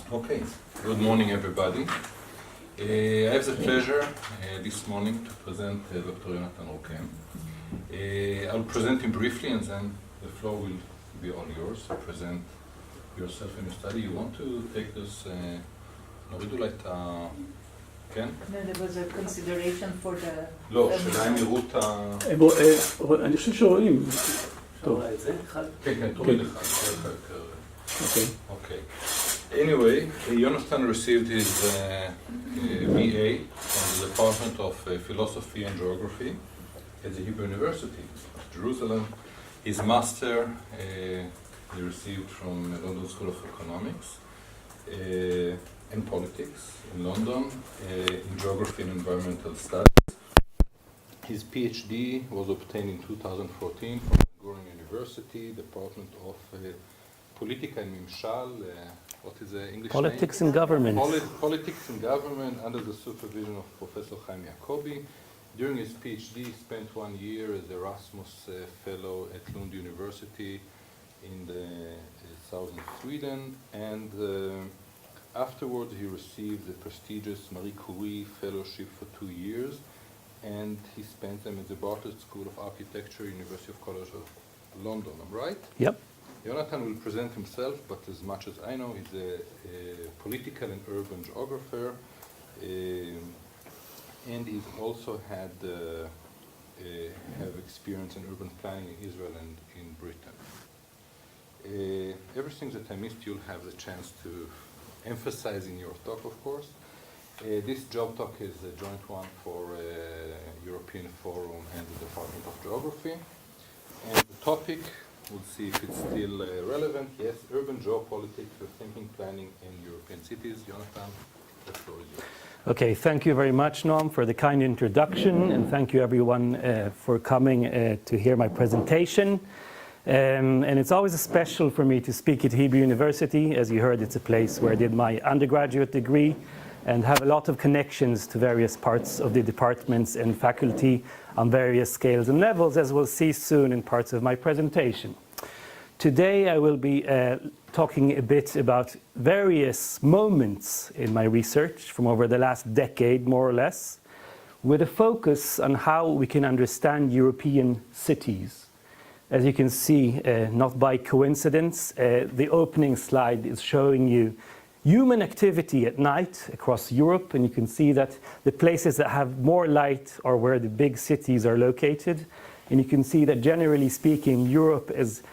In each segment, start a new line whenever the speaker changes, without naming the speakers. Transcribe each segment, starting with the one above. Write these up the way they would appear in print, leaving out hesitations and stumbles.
Okay, good morning everybody. I have the pleasure this morning to present Dr. Jonathan Rokem. I'll present him briefly and then the floor will be all yours. Present yourself and your study. You want to take this, נוריד אולי את ה... כן?
No, there was a consideration for the...
לא, שאלה אם יראו את ה...
אני חושב שרואים.
טוב. כן, כן, תוריד אחד. אוקיי. Anyway, Jonathan received his BA from the Department of Philosophy and Geography at the Hebrew University of Jerusalem. His master he received from London School of Economics and Politics in London in Geography and Environmental Studies. His PhD was obtained in 2014 from Gordon University, Department of Politica and Mimshal, what is the English
Politics
name?
and Government.
Politics and Government under the supervision of Professor Chaim Jacobi. During his PhD, he spent 1 year as Erasmus Fellow at Lund University in the southern Sweden, and afterwards he received the prestigious Marie Curie Fellowship for 2 years, and he spent them at the Bartlett School of Architecture, University of College of London, am I right?
Yep.
Jonathan will present himself, but as much as I know, he's a political and urban geographer, and he's also had have experience in urban planning in Israel and in Britain. Everything that I missed, you'll have the chance to emphasize in your talk, of course. This job talk is a joint one for European Forum and the Department of Geography, and the topic, we'll see if it's still relevant. Yes, urban geopolitics, rethinking planning in European cities. Jonathan, the floor is yours.
Okay, thank you very much, Noam, for the kind introduction, and thank you everyone for coming to hear my presentation. And it's always special for me to speak at Hebrew University. As you heard, it's a place where I did my undergraduate degree and have a lot of connections to various parts of the departments and faculty on various scales and levels, as we'll see soon in parts of my presentation. Today I will be talking a bit about various moments in my research from over the last decade, more or less, with a focus on how we can understand European cities. As you can see, not by coincidence, the opening slide is showing you human activity at night across Europe, and you can see that the places that have more light are where the big cities are located. And you can see that generally speaking, Europe is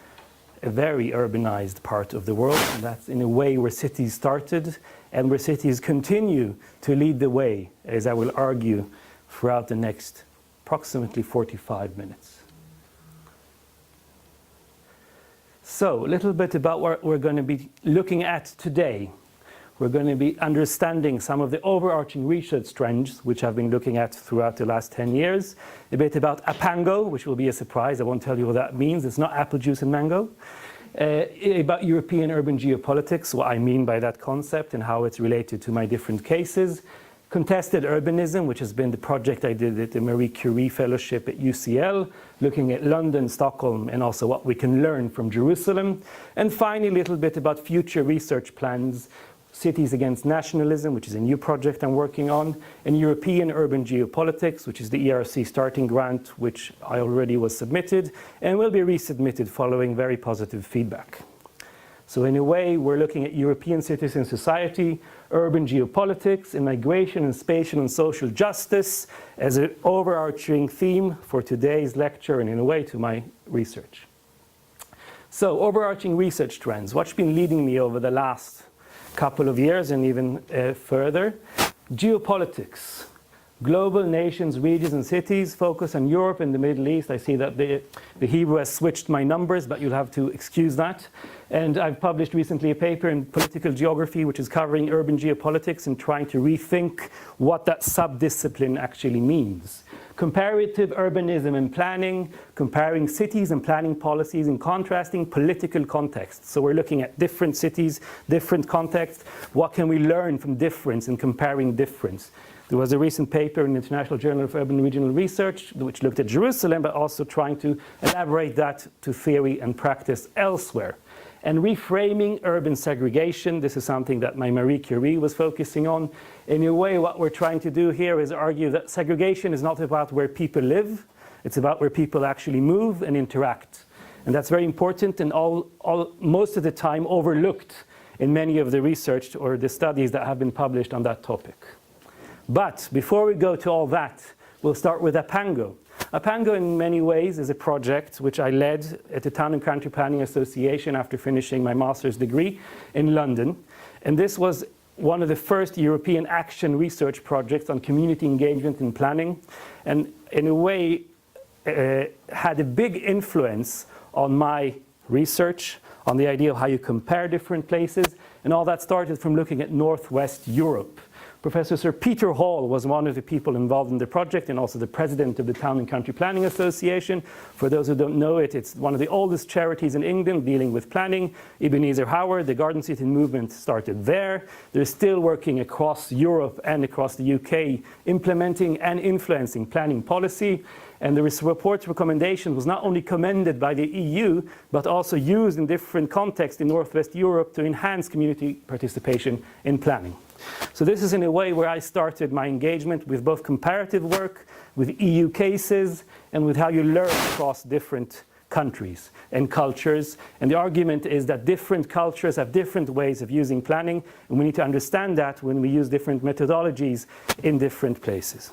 a very urbanized part of the world, and that's in a way where cities started and where cities continue to lead the way, as I will argue throughout the next approximately 45 minutes. So, a little bit about what we're going to be looking at today. We're going to be understanding some of the overarching research trends which I've been looking at throughout the last 10 years. A bit about APANGO, which will be a surprise. I won't tell you what that means. It's not apple juice and mango. About European urban geopolitics, what I mean by that concept and how it's related to my different cases. Contested urbanism, which has been the project I did at the Marie Curie Fellowship at UCL, looking at London, Stockholm, and also what we can learn from Jerusalem. And finally, a little bit about future research plans, Cities Against Nationalism, which is a new project I'm working on, and European Urban Geopolitics, which is the ERC starting grant, which I already was submitted, and will be resubmitted following very positive feedback. So in a way, we're looking at European cities and society, urban geopolitics, and migration and spatial and social justice as an overarching theme for today's lecture and in a way to my research. So overarching research trends, what's been leading me over the last couple of years and even further? Geopolitics. Global nations, regions, and cities focus on Europe and the Middle East. I see that the Hebrew has switched my numbers, but you'll have to excuse that. And I've published recently a paper in Political Geography, which is covering urban geopolitics and trying to rethink what that subdiscipline actually means. Comparative urbanism and planning, comparing cities and planning policies and contrasting political contexts. So we're looking at different cities, different contexts. What can we learn from difference and comparing difference? There was a recent paper in the International Journal of Urban and Regional Research which looked at Jerusalem, but also trying to elaborate that to theory and practice elsewhere. and reframing urban segregation. This is something that my Marie Curie was focusing on. In a way, what we're trying to do here is argue that segregation is not about where people live, it's about where people actually move and interact. And that's very important and most of the time overlooked in many of the research or the studies that have been published on that topic. But before we go to all that, we'll start with Apango. Apango in many ways is a project which I led at the Town and Country Planning Association after finishing my master's degree in London. And this was one of the first European action research projects on community engagement in planning, and in a way had a big influence on my research, on the idea of how you compare different places, and all that started from looking at Northwest Europe. Professor Sir Peter Hall was one of the people involved in the project and also the president of the Town and Country Planning Association. For those who don't know it, it's one of the oldest charities in England dealing with planning. Ebenezer Howard, the Garden City movement started there. They're still working across Europe and across the UK, implementing and influencing planning policy. And the report's recommendation was not only commended by the EU, but also used in different contexts in Northwest Europe to enhance community participation in planning. So this is in a way where I started my engagement with both comparative work, with EU cases, and with how you learn across different countries and cultures. And the argument is that different cultures have different ways of using planning, and we need to understand that when we use different methodologies in different places.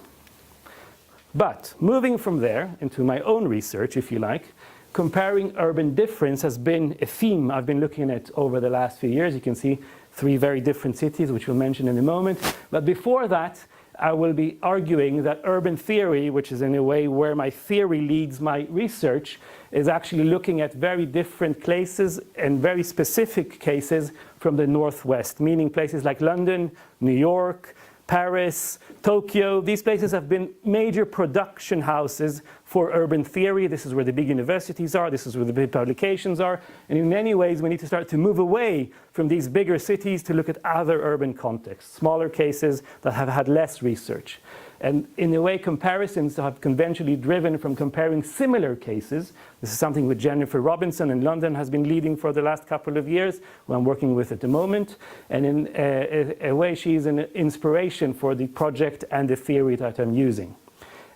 But moving from there into my own research, if you like, comparing urban difference has been a theme I've been looking at over the last few years. You can see 3 very different cities, which we'll mention in a moment. But before that, I will be arguing that urban theory, which is in a way where my theory leads my research, is actually looking at very different places and very specific cases from the Northwest, meaning places like London, New York, Paris, Tokyo. These places have been major production houses for urban theory. This is where the big universities are. This is where the big publications are. And in many ways, we need to start to move away from these bigger cities to look at other urban contexts, smaller cases that have had less research. And in a way, comparisons have conventionally driven from comparing similar cases. This is something that Jennifer Robinson in London has been leading for the last couple of years, who I'm working with at the moment. And in a way, she's an inspiration for the project and the theory that I'm using.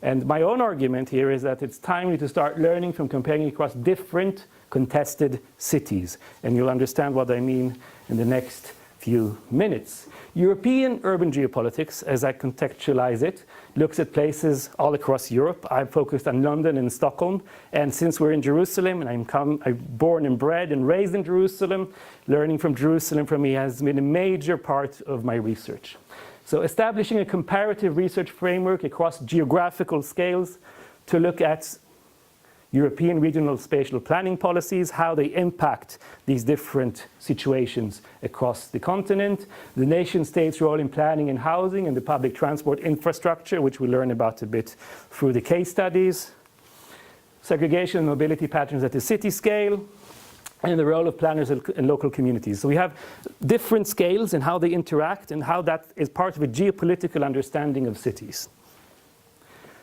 And my own argument here is that it's time to start learning from comparing across different contested cities. And you'll understand what I mean in the next few minutes. European urban geopolitics, as I contextualize it, looks at places all across Europe. I've focused on London and Stockholm, and since we're in Jerusalem, and I'm born and bred and raised in Jerusalem, learning from Jerusalem for me has been a major part of my research. So establishing a comparative research framework across geographical scales to look at European regional spatial planning policies, how they impact these different situations across the continent, the nation-state's role in planning and housing and the public transport infrastructure, which we learn about a bit through the case studies, segregation and mobility patterns at the city scale, and the role of planners and local communities. So we have different scales and how they interact and how that is part of a geopolitical understanding of cities.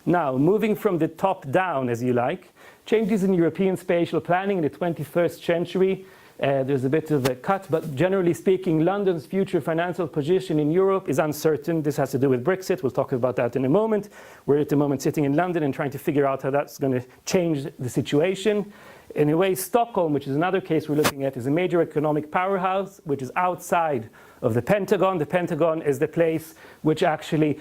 Now, moving from the top down, as you like, changes in European spatial planning in the 21st century. There's a bit of a cut, but generally speaking, London's future financial position in Europe is uncertain. This has to do with Brexit. We'll talk about that in a moment. We're at the moment sitting in London and trying to figure out how that's going to change the situation. In a way, Stockholm, which is another case we're looking at, is a major economic powerhouse, which is outside of the Pentagon. The Pentagon is the place which actually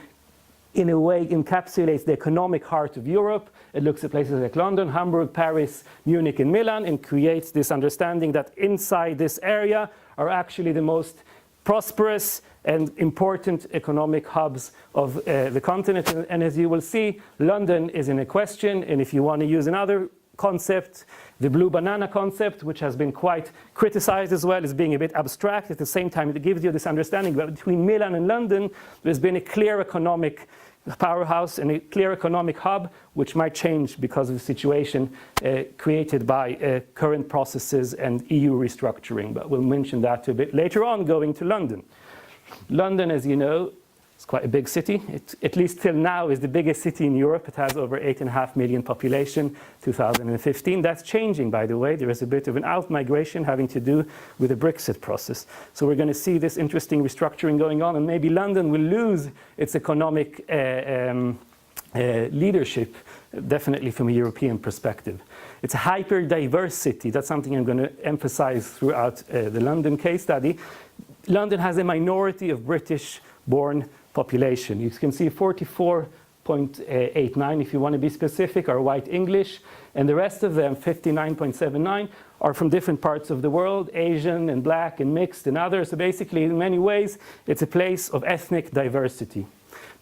in a way encapsulates the economic heart of Europe. It looks at places like London, Hamburg, Paris, Munich, and Milan, and creates this understanding that inside this area are actually the most prosperous and important economic hubs of the continent. And as you will see, London is in a question, and if you want to use another concept, the blue banana concept, which has been quite criticized as well as being a bit abstract. At the same time, it gives you this understanding that between Milan and London, there's been a clear economic powerhouse and a clear economic hub, which might change because of the situation created by current processes and EU restructuring. But we'll mention that a bit later on, going to London. London, as you know, It's quite a big city. It, at least till now, is the biggest city in Europe. It has over 8.5 million population, 2015. That's changing, by the way. There is a bit of an out-migration having to do with the Brexit process. So we're going to see this interesting restructuring going on, and maybe London will lose its economic leadership, definitely from a European perspective. It's a hyper-diverse city. That's something I'm going to emphasize throughout the London case study. London has a minority of British-born population. You can see 44.89, if you want to be specific, are white English, and the rest of them, 59.79, are from different parts of the world, Asian and black and mixed and others. So basically, in many ways, it's a place of ethnic diversity.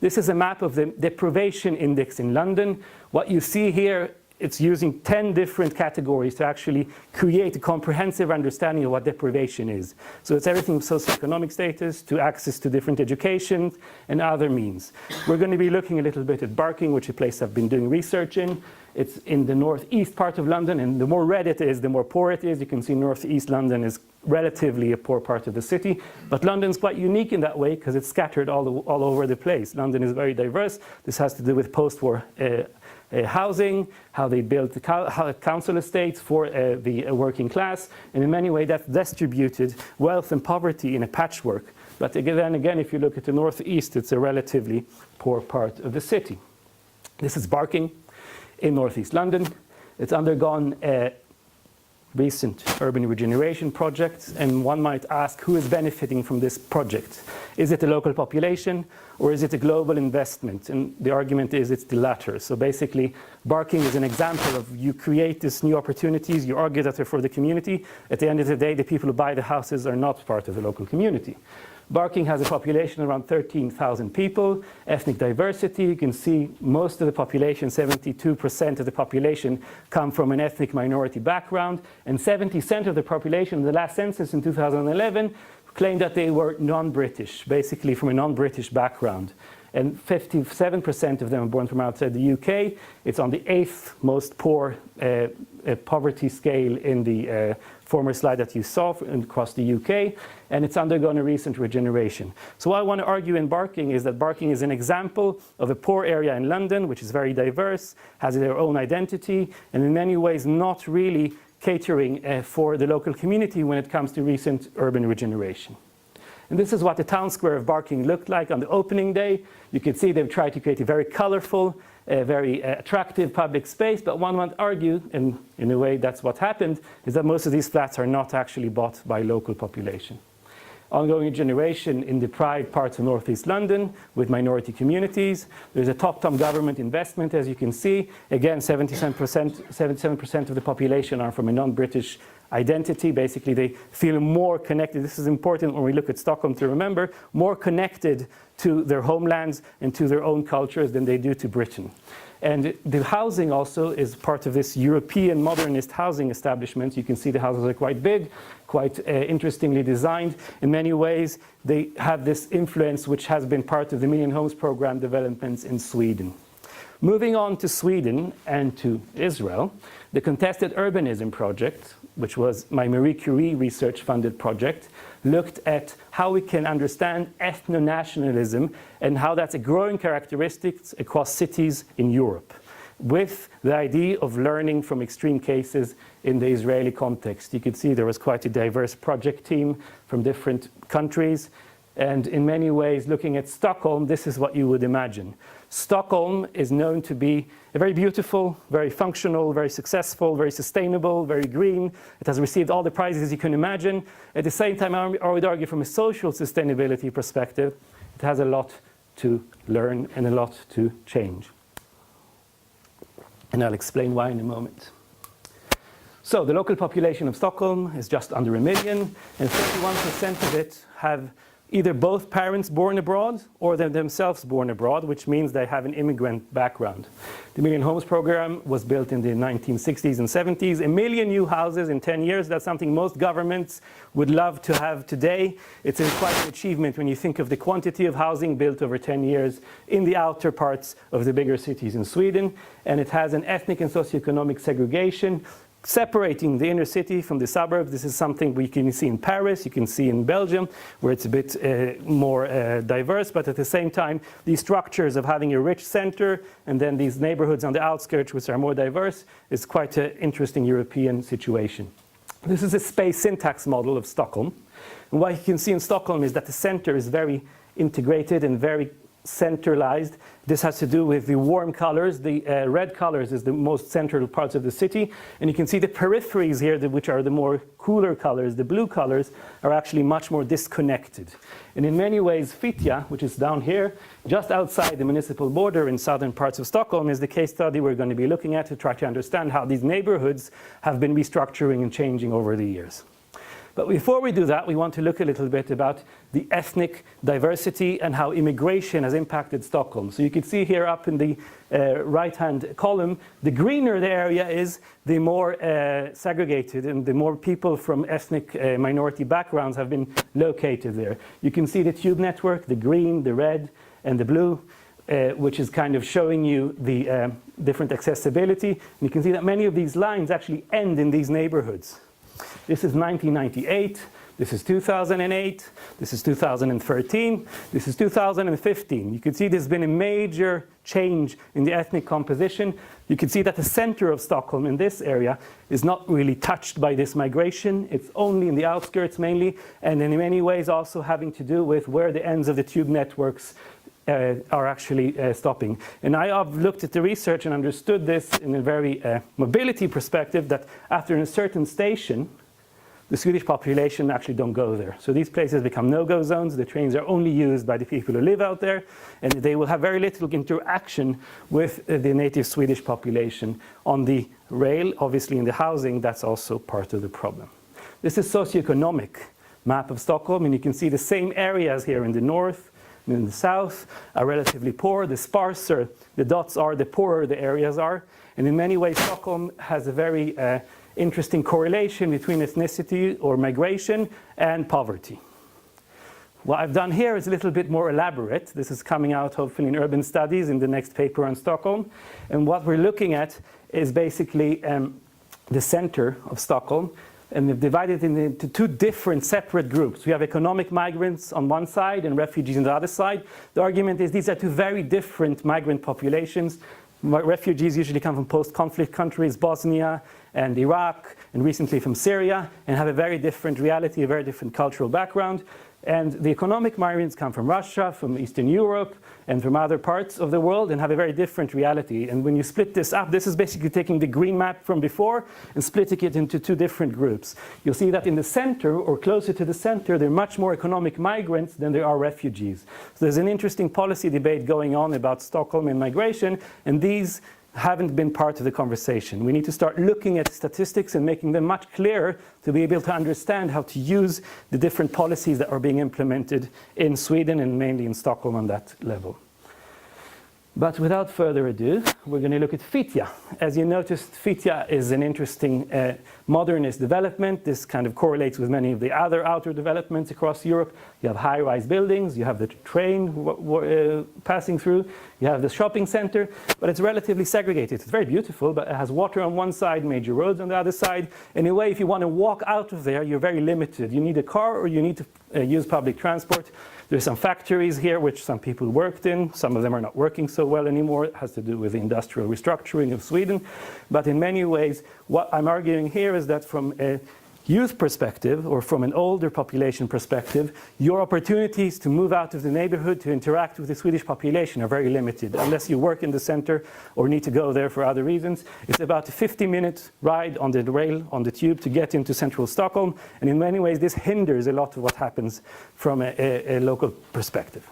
This is a map of the deprivation index in London. What you see here, it's using 10 different categories to actually create a comprehensive understanding of what deprivation is. So it's everything from socioeconomic status to access to different education and other means. We're going to be looking a little bit at Barking, which is a place I've been doing research in. It's in the northeast part of London, and the more red it is, the more poor it is. You can see northeast London is relatively a poor part of the city. But London's quite unique in that way because it's scattered all over the place. London is very diverse. This has to do with post-war housing, how they built the council estates for the working class, and in many ways that's distributed wealth and poverty in a patchwork. But again, if you look at the northeast, it's a relatively poor part of the city. This is Barking in northeast London. It's undergone a recent urban regeneration project, and one might ask, who is benefiting from this project? Is it the local population, or is it a global investment? And the argument is it's the latter. So basically, Barking is an example of you create these new opportunities, you argue that they're for the community. At the end of the day, the people who buy the houses are not part of the local community. Barking has a population around 13,000 people, ethnic diversity. You can see most of the population, 72% of the population, come from an ethnic minority background, and 70% of the population in the last census in 2011 claimed that they were non-British, basically from a non-British background. And 57% of them are born from outside the UK. It's on the 8th most poor poverty scale in the former slide that you saw across the UK, and it's undergone a recent regeneration. So what I want to argue in Barking is that Barking is an example of a poor area in London, which is very diverse, has their own identity, and in many ways not really catering for the local community when it comes to recent urban regeneration. And this is what the town square of Barking looked like on the opening day. You can see they've tried to create a very colorful, very attractive public space, but one might argue, and in a way that's what happened, is that most of these flats are not actually bought by local population. Ongoing generation in deprived parts of northeast London with minority communities. There's a top-down government investment, as you can see. Again, 77% of the population are from a non-British identity. Basically, they feel more connected. This is important when we look at Stockholm to remember, more connected to their homelands and to their own cultures than they do to Britain. And the housing also is part of this European modernist housing establishment. You can see the houses are quite big, quite interestingly designed. In many ways, they have this influence which has been part of the Million Homes Program developments in Sweden. Moving on to Sweden and to Israel, the Contested Urbanism Project, which was my Marie Curie research-funded project, looked at how we can understand ethno-nationalism and how that's a growing characteristic across cities in Europe, with the idea of learning from extreme cases in the Israeli context. You could see there was quite a diverse project team from different countries, and in many ways, looking at Stockholm, this is what you would imagine. Stockholm is known to be a very beautiful, very functional, very successful, very sustainable, very green. It has received all the prizes you can imagine. At the same time, I would argue from a social sustainability perspective, it has a lot to learn and a lot to change. And I'll explain why in a moment. So the local population of Stockholm is just under 1 million, and 31% of it have either both parents born abroad or themselves born abroad, which means they have an immigrant background. The Million Homes Program was built in the 1960s and 70s. 1 million new houses in 10 years, that's something most governments would love to have today. It's quite an achievement when you think of the quantity of housing built over 10 years in the outer parts of the bigger cities in Sweden. And it has an ethnic and socioeconomic segregation separating the inner city from the suburbs. This is something we can see in Paris, you can see in Belgium, where it's a bit more diverse, but at the same time, these structures of having a rich center and then these neighborhoods on the outskirts, which are more diverse, is quite an interesting European situation. This is a space syntax model of Stockholm. And what you can see in Stockholm is that the center is very integrated and very centralized. This has to do with the warm colors. The red colors is the most central parts of the city. And you can see the peripheries here, which are the more cooler colors. The blue colors are actually much more disconnected. And in many ways, Fittja, which is down here, just outside the municipal border in southern parts of Stockholm, is the case study we're going to be looking at to try to understand how these neighborhoods have been restructuring and changing over the years. But before we do that, we want to look a little bit about the ethnic diversity and how immigration has impacted Stockholm. So you can see here up in the right-hand column, the greener the area is, the more segregated and the more people from ethnic minority backgrounds have been located there. You can see the tube network, the green, the red, and the blue, which is kind of showing you the different accessibility. And you can see that many of these lines actually end in these neighborhoods. This is 1998, this is 2008, this is 2013, this is 2015. You can see there's been a major change in the ethnic composition. You can see that the center of Stockholm in this area is not really touched by this migration. It's only in the outskirts mainly, and in many ways also having to do with where the ends of the tube networks are actually stopping. And I have looked at the research and understood this in a very mobility perspective, that after a certain station, the Swedish population actually don't go there. So these places become no-go zones. The trains are only used by the people who live out there, and they will have very little interaction with the native Swedish population. On the rail, obviously in the housing, that's also part of the problem. This is socioeconomic map of Stockholm, and you can see the same areas here in the north and in the south are relatively poor. The sparser the dots are, the poorer the areas are. And in many ways, Stockholm has a very interesting correlation between ethnicity or migration and poverty. What I've done here is a little bit more elaborate. This is coming out hopefully in Urban Studies in the next paper on Stockholm. And what we're looking at is basically the center of Stockholm. And we've divided it into two different separate groups. We have economic migrants on one side and refugees on the other side. The argument is these are two very different migrant populations. Refugees usually come from post-conflict countries, Bosnia and Iraq, and recently from Syria, and have a very different reality, a very different cultural background. And the economic migrants come from Russia, from Eastern Europe, and from other parts of the world, and have a very different reality. And when you split this up, this is basically taking the green map from before and splitting it into two different groups. You'll see that in the center, or closer to the center, there are much more economic migrants than there are refugees. So there's an interesting policy debate going on about Stockholm and migration, and these haven't been part of the conversation. We need to start looking at statistics and making them much clearer to be able to understand how to use the different policies that are being implemented in Sweden and mainly in Stockholm on that level. But without further ado, we're going to look at Fittja. As you noticed, Fittja is an interesting modernist development. This kind of correlates with many of the other outer developments across Europe. You have high-rise buildings, you have the train passing through, you have the shopping center, but it's relatively segregated. It's very beautiful, but it has water on one side, major roads on the other side. In a way, if you want to walk out of there, you're very limited. You need a car or you need to use public transport. There's some factories here which some people worked in. Some of them are not working so well anymore. It has to do with the industrial restructuring of Sweden. But in many ways, what I'm arguing here is that from a youth perspective, or from an older population perspective, your opportunities to move out of the neighborhood to interact with the Swedish population are very limited, unless you work in the center or need to go there for other reasons. It's about a 50-minute ride on the rail, on the tube, to get into central Stockholm, and in many ways this hinders a lot of what happens from a local perspective.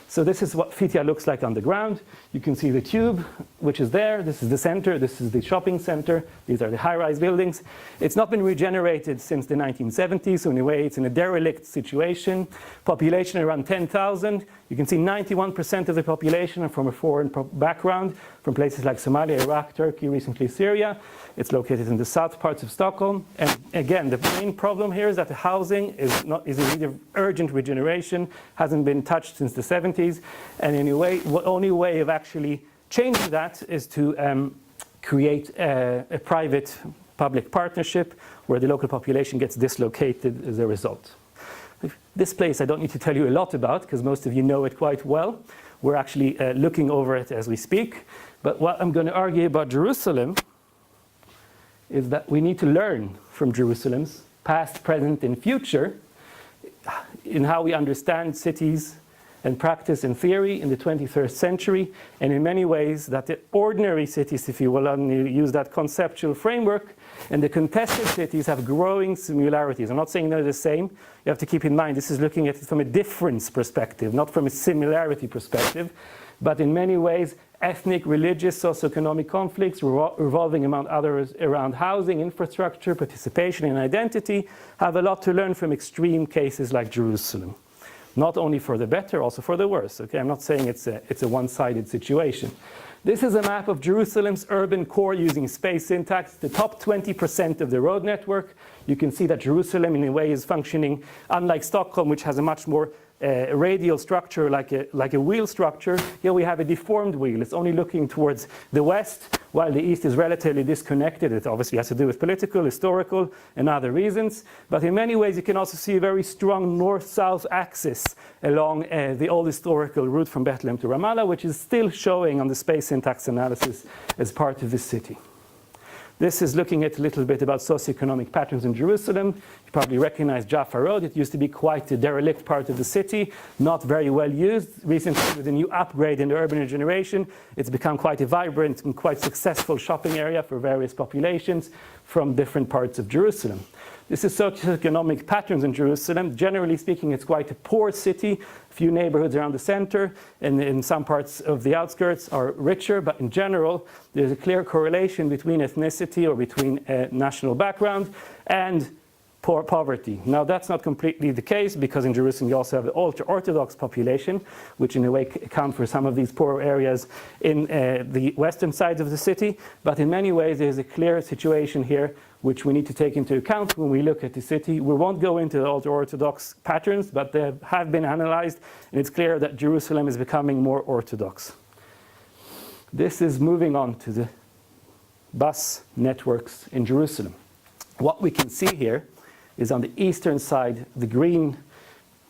So this is what Fittja looks like on the ground. You can see the tube, which is there. This is the center. This is the shopping center. These are the high-rise buildings. It's not been regenerated since the 1970s, so in a way it's in a derelict situation. Population around 10,000. You can see 91% of the population are from a foreign background, from places like Somalia, Iraq, Turkey, recently Syria. It's located in the south parts of Stockholm. And again, the main problem here is that the housing is in need of urgent regeneration, hasn't been touched since the 70s. And in a way, the only way of actually changing that is to create a private public partnership where the local population gets dislocated as a result. This place I don't need to tell you a lot about because most of you know it quite well. We're actually looking over it as we speak. But what I'm going to argue about Jerusalem is that we need to learn from Jerusalem's past, present, and future in how we understand cities and practice and theory in the 21st century, and in many ways that the ordinary cities, if you will only use that conceptual framework, and the contested cities have growing similarities. I'm not saying they're the same. You have to keep in mind this is looking at it from a difference perspective, not from a similarity perspective. But in many ways, ethnic, religious, socioeconomic conflicts revolving among others around housing, infrastructure, participation, and identity have a lot to learn from extreme cases like Jerusalem. Not only for the better, also for the worse. Okay, I'm not saying it's a one-sided situation. This is a map of Jerusalem's urban core using space syntax, the top 20% of the road network. You can see that Jerusalem in a way is functioning, unlike Stockholm, which has a much more radial structure, like a wheel structure. Here we have a deformed wheel. It's only looking towards the west, while the east is relatively disconnected. It obviously has to do with political, historical, and other reasons. But in many ways, you can also see a very strong north-south axis along the old historical route from Bethlehem to Ramallah, which is still showing on the space syntax analysis as part of the city. This is looking at a little bit about socioeconomic patterns in Jerusalem. You probably recognize Jaffa Road. It used to be quite a derelict part of the city, not very well used. Recently, with a new upgrade in the urban regeneration, it's become quite a vibrant and quite successful shopping area for various populations from different parts of Jerusalem. This is socioeconomic patterns in Jerusalem. Generally speaking, it's quite a poor city. A few neighborhoods around the center and in some parts of the outskirts are richer, but in general, there's a clear correlation between ethnicity or between national background and poverty. Now, that's not completely the case because in Jerusalem you also have the ultra-Orthodox population, which in a way account for some of these poor areas in the western sides of the city. But in many ways, there's a clear situation here which we need to take into account when we look at the city. We won't go into the ultra-Orthodox patterns, but they have been analyzed, and it's clear that Jerusalem is becoming more Orthodox. This is moving on to the bus networks in Jerusalem. What we can see here is on the eastern side, the green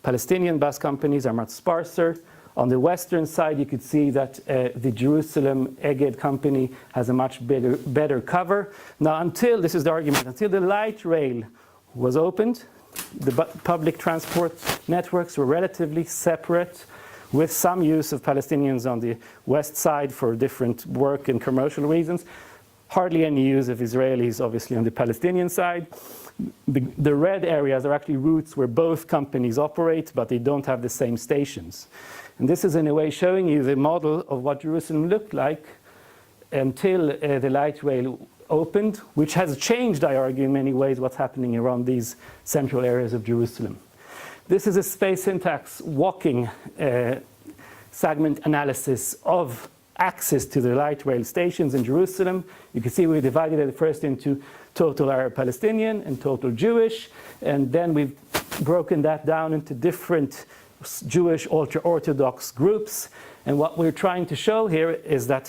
Palestinian bus companies are much sparser. On the western side, you could see that the Jerusalem Egged company has a much better cover. Now, this is the argument, until the light rail was opened, the public transport networks were relatively separate, with some use of Palestinians on the west side for different work and commercial reasons. Hardly any use of Israelis, obviously, on the Palestinian side. The red areas are actually routes where both companies operate, but they don't have the same stations. And this is in a way showing you the model of what Jerusalem looked like until the light rail opened, which has changed, I argue, in many ways what's happening around these central areas of Jerusalem. This is a space syntax walking segment analysis of access to the light rail stations in Jerusalem. You can see we divided it first into total Arab Palestinian and total Jewish, and then we've broken that down into different Jewish ultra-Orthodox groups. And what we're trying to show here is that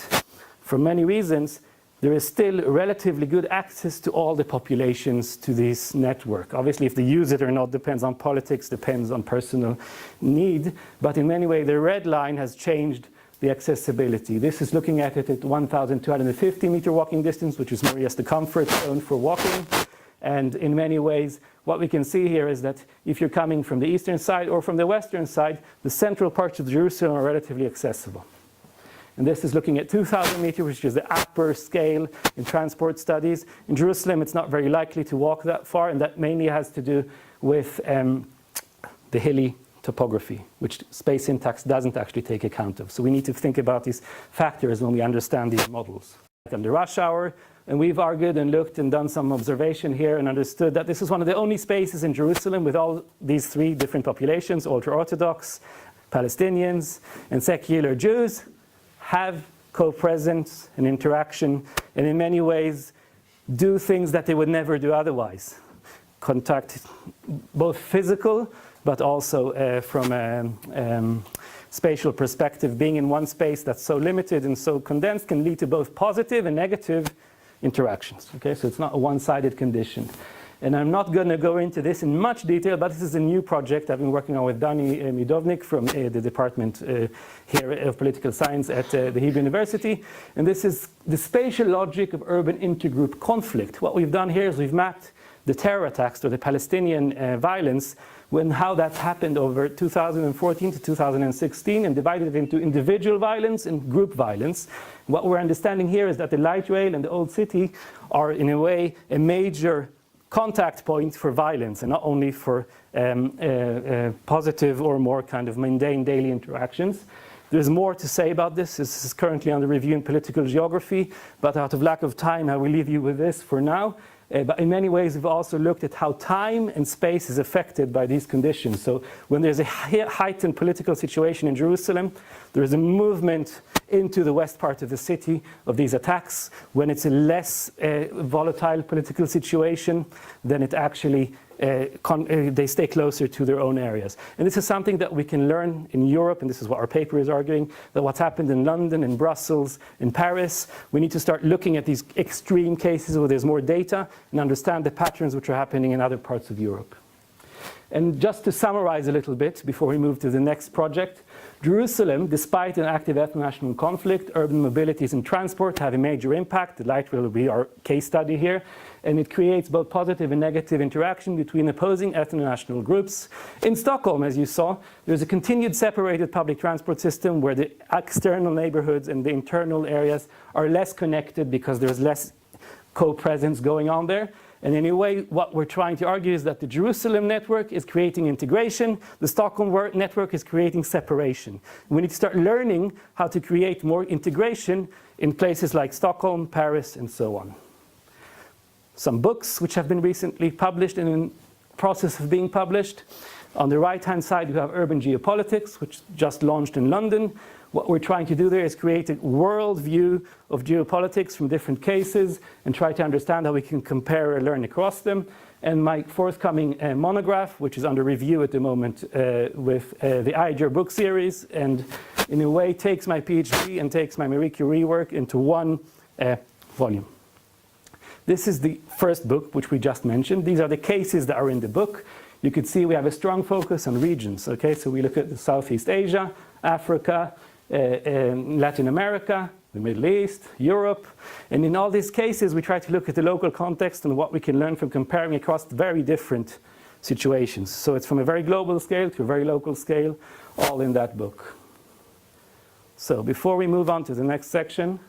for many reasons, there is still relatively good access to all the populations to this network. Obviously, if they use it or not depends on politics, depends on personal need. But in many ways, the red line has changed the accessibility. This is looking at it at 1,250 meter walking distance, which is more or less the comfort zone for walking. And in many ways, what we can see here is that if you're coming from the eastern side or from the western side, the central parts of Jerusalem are relatively accessible. And this is looking at 2,000 meters, which is the upper scale in transport studies. In Jerusalem, it's not very likely to walk that far, and that mainly has to do with the hilly topography, which space syntax doesn't actually take account of. So we need to think about these factors when we understand these models. And the rush hour, and we've argued and looked and done some observation here and understood that this is one of the only spaces in Jerusalem with all these three different populations, ultra-Orthodox, Palestinians, and secular Jews, have co-presence and interaction, and in many ways do things that they would never do otherwise. Contact, both physical, but also from a spatial perspective. Being in one space that's so limited and so condensed can lead to both positive and negative interactions. Okay, so it's not a one-sided condition. And I'm not going to go into this in much detail, but this is a new project I've been working on with Dani Midovnik from the department here of political science at the Hebrew University. And this is the spatial logic of urban intergroup conflict. What we've done here is we've mapped the terror attacks or the Palestinian violence when how that happened over 2014 to 2016 and divided it into individual violence and group violence. What we're understanding here is that the light rail and the old city are in a way a major contact point for violence and not only for positive or more kind of mundane daily interactions. There's more to say about this. This is currently under review in political geography, but out of lack of time, I will leave you with this for now. But in many ways, we've also looked at how time and space is affected by these conditions. So when there's a heightened political situation in Jerusalem, there is a movement into the west part of the city of these attacks. When it's a less volatile political situation, then it actually they stay closer to their own areas. And this is something that we can learn in Europe, and this is what our paper is arguing, that what's happened in London, in Brussels, in Paris, we need to start looking at these extreme cases where there's more data and understand the patterns which are happening in other parts of Europe. And just to summarize a little bit before we move to the next project, Jerusalem, despite an active ethno-national conflict, urban mobilities and transport have a major impact. The light rail will be our case study here. And it creates both positive and negative interaction between opposing ethno-national groups. In Stockholm, as you saw, there's a continued separated public transport system where the external neighborhoods and the internal areas are less connected because there's less co-presence going on there. And in a way, what we're trying to argue is that the Jerusalem network is creating integration, the Stockholm network is creating separation. We need to start learning how to create more integration in places like Stockholm, Paris, and so on. Some books which have been recently published and in process of being published. On the right-hand side, you have Urban Geopolitics, which just launched in London. What we're trying to do there is create a world view of geopolitics from different cases and try to understand how we can compare and learn across them. And my forthcoming monograph, which is under review at the moment with the IGER book series, and in a way takes my PhD and takes my Marie Curie work into one volume. This is the first book, which we just mentioned. These are the cases that are in the book. You could see we have a strong focus on regions. Okay, so we look at Southeast Asia, Africa, Latin America, the Middle East, Europe. And in all these cases, we try to look at the local context and what we can learn from comparing across very different situations. So it's from a very global scale to a very local scale, all in that book. So before we move on to the next section,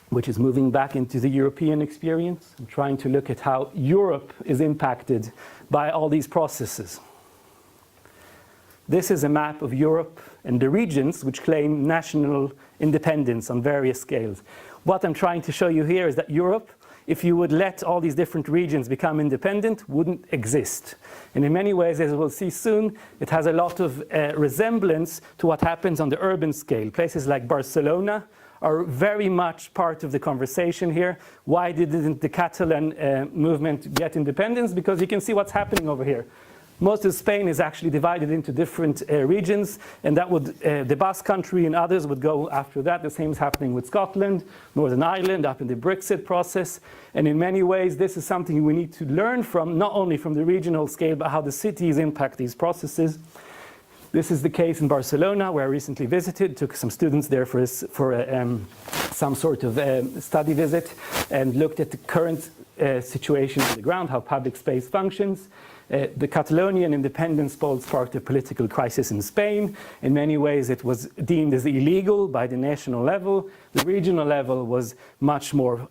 which is moving back into the European experience and trying to look at how Europe is impacted by all these processes. This is a map of Europe and the regions which claim national independence on various scales. What I'm trying to show you here is that Europe, if you would let all these different regions become independent, wouldn't exist. And in many ways, as we'll see soon, it has a lot of resemblance to what happens on the urban scale. Places like Barcelona are very much part of the conversation here. Why didn't the Catalan movement get independence? Because you can see what's happening over here. Most of Spain is actually divided into different regions, and that would the Basque Country and others would go after that. The same is happening with Scotland, Northern Ireland, up in the Brexit process. And in many ways, this is something we need to learn from, not only from the regional scale, but how the cities impact these processes. This is the case in Barcelona, where I recently visited, took some students there for some sort of study visit, and looked at the current situation on the ground, how public space functions. The Catalonian independence polls sparked a political crisis in Spain. In many ways, it was deemed as illegal by the national level. The regional level was much more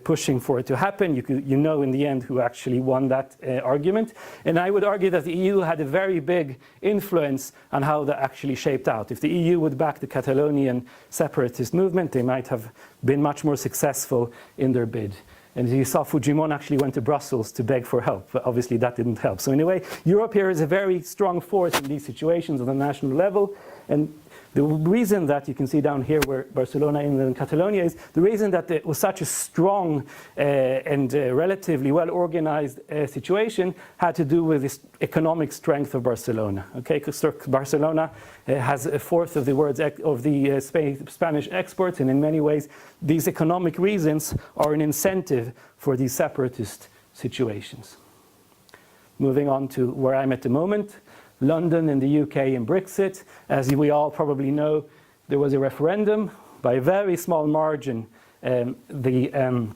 pushing for it to happen. You know in the end who actually won that argument. And I would argue that the EU had a very big influence on how that actually shaped out. If the EU would back the Catalonian separatist movement, they might have been much more successful in their bid. And you saw Fujimon actually went to Brussels to beg for help, but obviously that didn't help. So in a way, Europe here is a very strong force in these situations on the national level. And The reason that you can see down here where Barcelona and Catalonia is, the reason that it was such a strong and relatively well-organized situation had to do with this economic strength of Barcelona. Okay, because Barcelona has a fourth of the Spanish exports, and in many ways, these economic reasons are an incentive for these separatist situations. Moving on to where I'm at the moment, London and the UK and Brexit. As we all probably know, there was a referendum. By a very small margin, the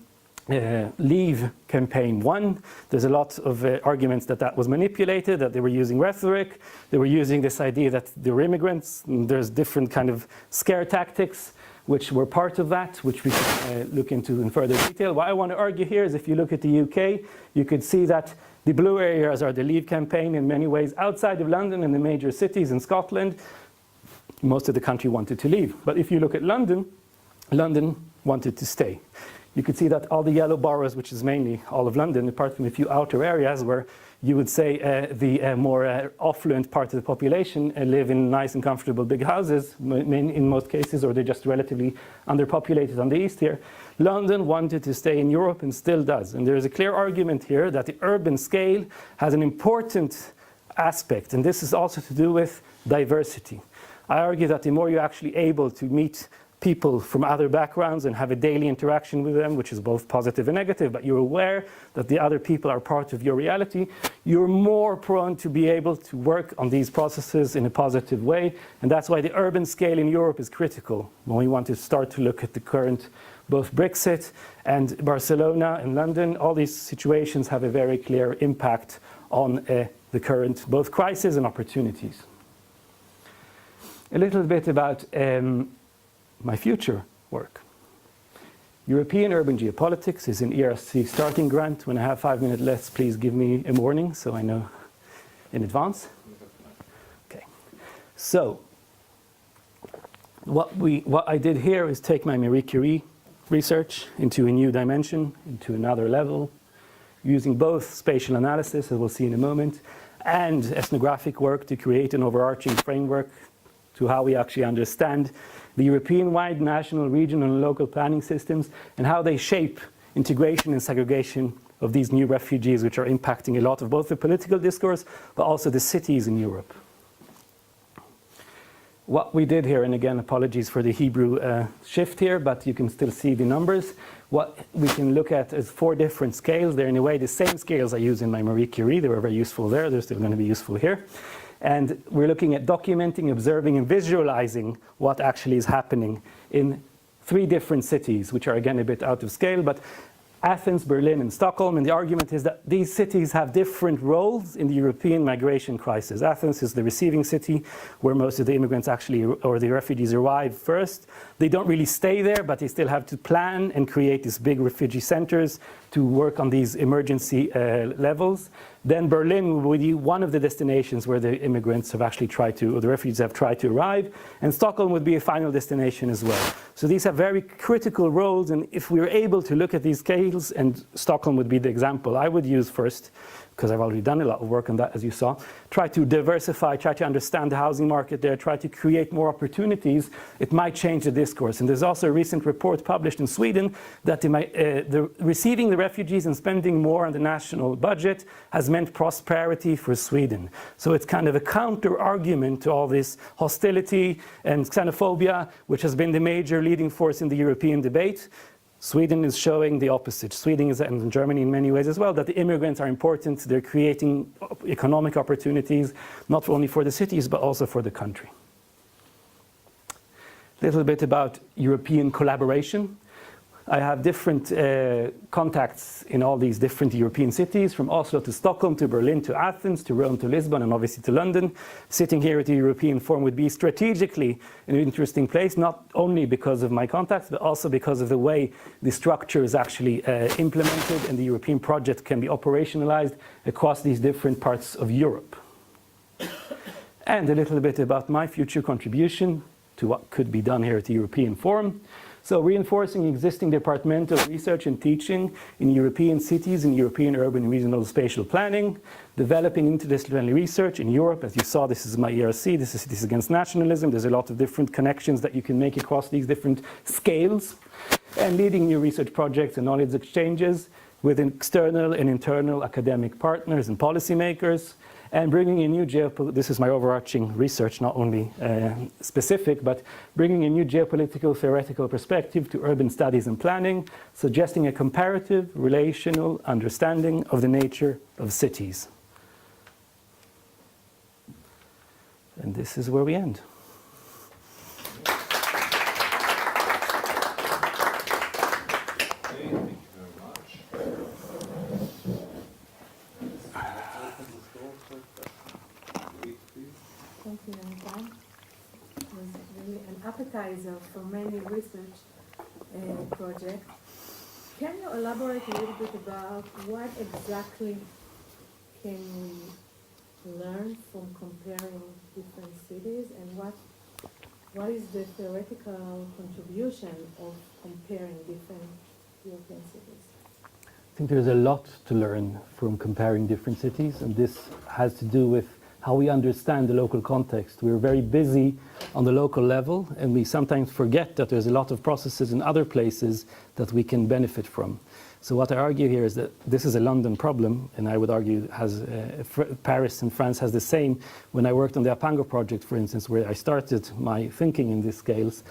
Leave campaign won. There's a lot of arguments that was manipulated, that they were using rhetoric. They were using this idea that they were immigrants. And there's different kind of scare tactics which were part of that, which we can look into in further detail. What I want to argue here is if you look at the UK, you could see that the blue areas are the Leave campaign in many ways. Outside of London and the major cities in Scotland, most of the country wanted to leave. But if you look at London, London wanted to stay. You could see that all the yellow boroughs, which is mainly all of London, apart from a few outer areas where you would say the more affluent part of the population live in nice and comfortable big houses in most cases, or they're just relatively underpopulated on the east here. London wanted to stay in Europe and still does. And there's a clear argument here that the urban scale has an important aspect, and this is also to do with diversity. I argue that the more you're actually able to meet people from other backgrounds and have a daily interaction with them, which is both positive and negative, but you're aware that the other people are part of your reality, you're more prone to be able to work on these processes in a positive way. And that's why the urban scale in Europe is critical when we want to start to look at the current, both Brexit and Barcelona and London. All these situations have a very clear impact on the current both crisis and opportunities. A little bit about my future work. European Urban Geopolitics is an ERC starting grant. When I have 5 minutes left, please give me a warning so I know in advance. Okay. So, what I did here is take my Marie Curie research into a new dimension, into another level, using both spatial analysis, as we'll see in a moment, and ethnographic work to create an overarching framework to how we actually understand the European-wide national, regional, and local planning systems and how they shape integration and segregation of these new refugees, which are impacting a lot of both the political discourse, but also the cities in Europe. What we did here, and again, apologies for the Hebrew shift here, but you can still see the numbers. What we can look at is 4 different scales. They're in a way the same scales I use in my Marie Curie. They were very useful there. They're still going to be useful here. And we're looking at documenting, observing, and visualizing what actually is happening in 3 different cities, which are again a bit out of scale, but Athens, Berlin, and Stockholm. And the argument is that these cities have different roles in the European migration crisis. Athens is the receiving city where most of the immigrants actually, or the refugees, arrive first. They don't really stay there, but they still have to plan and create these big refugee centers to work on these emergency levels. Then Berlin will be one of the destinations where the immigrants have actually tried to, or the refugees have tried to arrive. And Stockholm would be a final destination as well. So these have very critical roles. And if we were able to look at these scales, and Stockholm would be the example I would use first, because I've already done a lot of work on that, as you saw, try to diversify, try to understand the housing market there, try to create more opportunities, it might change the discourse. And there's also a recent report published in Sweden that receiving the refugees and spending more on the national budget has meant prosperity for Sweden. So it's kind of a counter-argument to all this hostility and xenophobia, which has been the major leading force in the European debate. Sweden is showing the opposite. Sweden is, and Germany in many ways as well, that the immigrants are important. They're creating economic opportunities, not only for the cities, but also for the country. A little bit about European collaboration. I have different contacts in all these different European cities, from Oslo to Stockholm, to Berlin, to Athens, to Rome, to Lisbon, and obviously to London. Sitting here at the European Forum would be strategically an interesting place, not only because of my contacts, but also because of the way the structure is actually implemented and the European project can be operationalized across these different parts of Europe. And a little bit about my future contribution to what could be done here at the European Forum. So reinforcing existing departmental research and teaching in European cities, in European urban and regional spatial planning, developing interdisciplinary research in Europe. As you saw, this is my ERC, this is Cities Against Nationalism. There's a lot of different connections that you can make across these different scales. And leading new research projects and knowledge exchanges with external and internal academic partners and policymakers, and bringing a new this is my overarching research, not only specific, but bringing a new geopolitical theoretical perspective to urban studies and planning, suggesting a comparative, relational understanding of the nature of cities. And this is where we end.
Thank you, Anton. It was really an appetizer for many research projects. Can you elaborate a little bit about what exactly can we learn from comparing different cities, and what is the theoretical contribution of comparing different European cities?
I think there's a lot to learn from comparing different cities, and this has to do with how we understand the local context. We're very busy on the local level, and we sometimes forget that there's a lot of processes in other places that we can benefit from. So what I argue here is that this is a London problem, and I would argue Paris and France has the same. When I worked on the Apango project, for instance, where I started my thinking in these scales,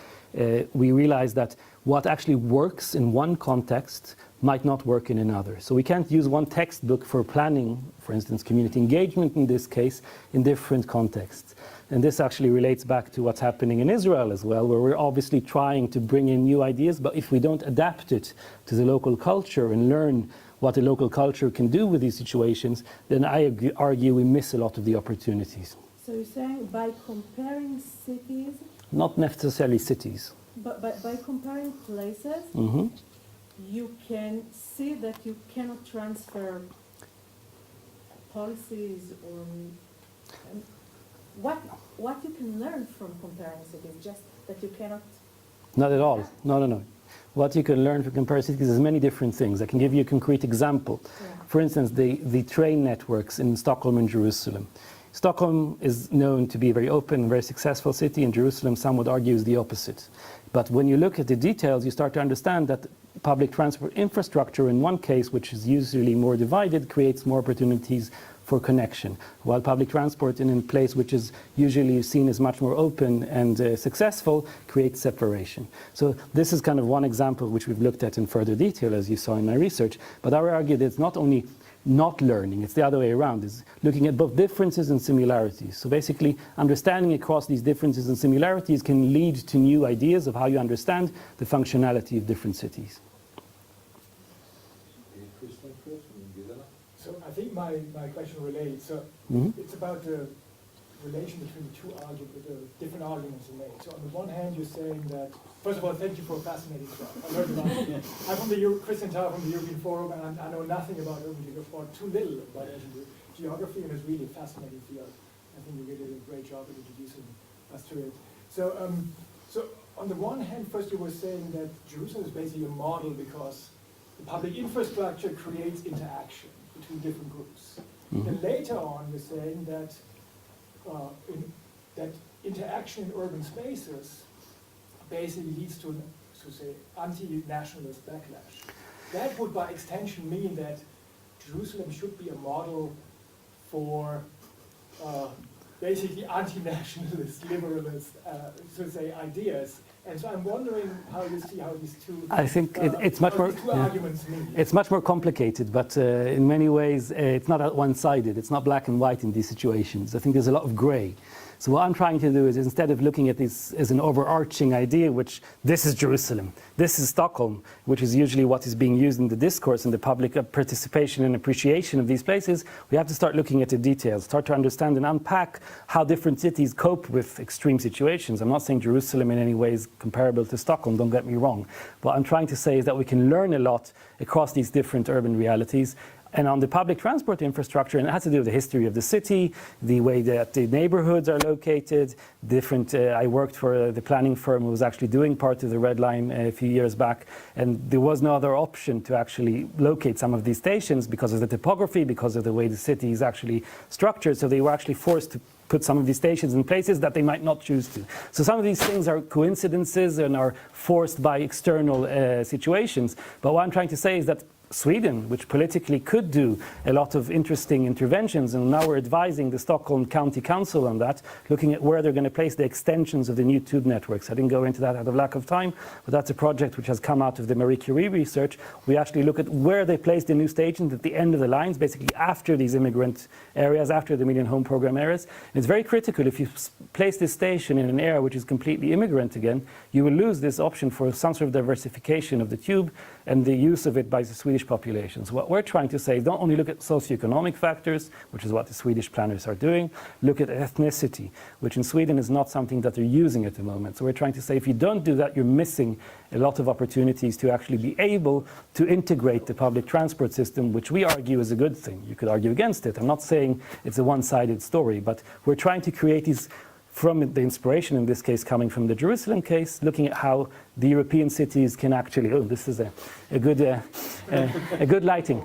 we realized that what actually works in one context might not work in another. So we can't use one textbook for planning, for instance, community engagement in this case, in different contexts. And this actually relates back to what's happening in Israel as well, where we're obviously trying to bring in new ideas, but if we don't adapt it to the local culture and learn what the local culture can do with these situations, then I argue we miss a lot of the opportunities.
So you're saying by comparing cities?
Not necessarily cities.
But by comparing places, you can see that you cannot transfer policies or what you can learn from comparing cities, just that you cannot.
Not at all. No. What you can learn from comparing cities is many different things. I can give you a concrete example.
Yeah.
For instance, the train networks in Stockholm and Jerusalem. Stockholm is known to be a very open, very successful city, and Jerusalem, some would argue, is the opposite. But when you look at the details, you start to understand that public transport infrastructure, in one case, which is usually more divided, creates more opportunities for connection, while public transport in a place which is usually seen as much more open and successful creates separation. So this is kind of one example which we've looked at in further detail, as you saw in my research. But I would argue that it's not only not learning, it's the other way around, is looking at both differences and similarities. So basically, understanding across these differences and similarities can lead to new ideas of how you understand the functionality of different cities.
So I think my question relates. So it's about the relation between the different arguments you made. So on the one hand, you're saying that, first of all, thank you for a fascinating talk. I learned about it. I'm from the Christian Tower from the European Forum, and I know nothing about urban geography, or too little about urban geography, and it's really a fascinating field. I think you really did a great job in introducing us to it. So, so on the one hand, first you were saying that Jerusalem is basically a model because the public infrastructure creates interaction between different groups. Then later on, you're saying that that interaction in urban spaces basically leads to, say, anti-nationalist backlash. That would, by extension, mean that Jerusalem should be a model for basically anti-nationalist, liberalist, so say, ideas. And so I'm wondering how you see how these two.
I think it's much more.
Arguments mean.
It's much more complicated, but in many ways it's not one-sided. It's not black and white in these situations. I think there's a lot of grey. So what I'm trying to do is, instead of looking at this as an overarching idea, which this is Jerusalem, this is Stockholm, which is usually what is being used in the discourse and the public participation and appreciation of these places, we have to start looking at the details, start to understand and unpack how different cities cope with extreme situations. I'm not saying Jerusalem in any way is comparable to Stockholm, don't get me wrong. What I'm trying to say is that we can learn a lot across these different urban realities, And on the public transport infrastructure, and it has to do with the history of the city, the way that the neighborhoods are located, different, I worked for the planning firm who was actually doing part of the Red Line a few years back, and there was no other option to actually locate some of these stations because of the topography, because of the way the city is actually structured, so they were actually forced to put some of these stations in places that they might not choose to. So some of these things are coincidences and are forced by external situations, but what I'm trying to say is that Sweden, which politically could do a lot of interesting interventions, and now we're advising the Stockholm County Council on that, looking at where they're going to place the extensions of the new tube networks. I didn't go into that out of lack of time, but that's a project which has come out of the Marie Curie research. We actually look at where they place the new stations at the end of the lines, basically after these immigrant areas, after the Million Home Program areas. And it's very critical. If you place this station in an area which is completely immigrant again, you will lose this option for some sort of diversification of the tube and the use of it by the Swedish populations. What we're trying to say is don't only look at socioeconomic factors, which is what the Swedish planners are doing, look at ethnicity, which in Sweden is not something that they're using at the moment. So we're trying to say if you don't do that, you're missing a lot of opportunities to actually be able to integrate the public transport system, which we argue is a good thing. You could argue against it. I'm not saying it's a one-sided story, but we're trying to create these, from the inspiration in this case coming from the Jerusalem case, looking at how the European cities can actually, oh, this is a good lighting.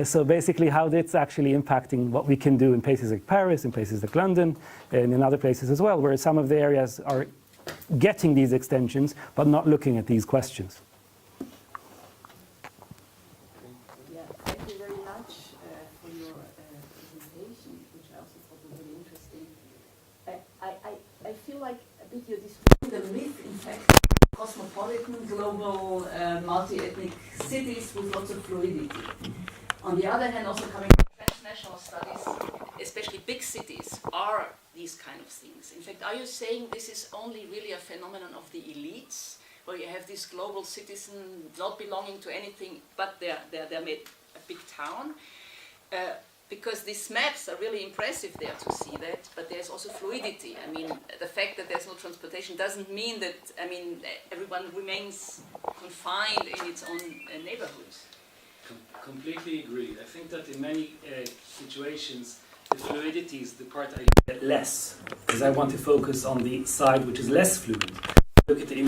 So basically how it's actually impacting what we can do in places like Paris, in places like London, and in other places as well, where some of the areas are getting these extensions, but not looking at these questions.
Yeah, thank you very much for your presentation, which I also thought was very interesting. I feel like a bit you're describing the myth, in fact, cosmopolitan, global, multi-ethnic cities with lots of fluidity. On the other hand, also coming from transnational studies, especially big cities, are these kind of things. In fact, are you saying this is only really a phenomenon of the elites, where you have these global citizens not belonging to anything, but they're made a big town? Because these maps are really impressive there to see that, but there's also fluidity. I mean, the fact that there's no transportation doesn't mean that, I mean, everyone remains confined in its own neighborhoods.
Completely agree. I think that in many situations, the fluidity is the part I get less, because I want to focus on the side which is less fluid. Look at the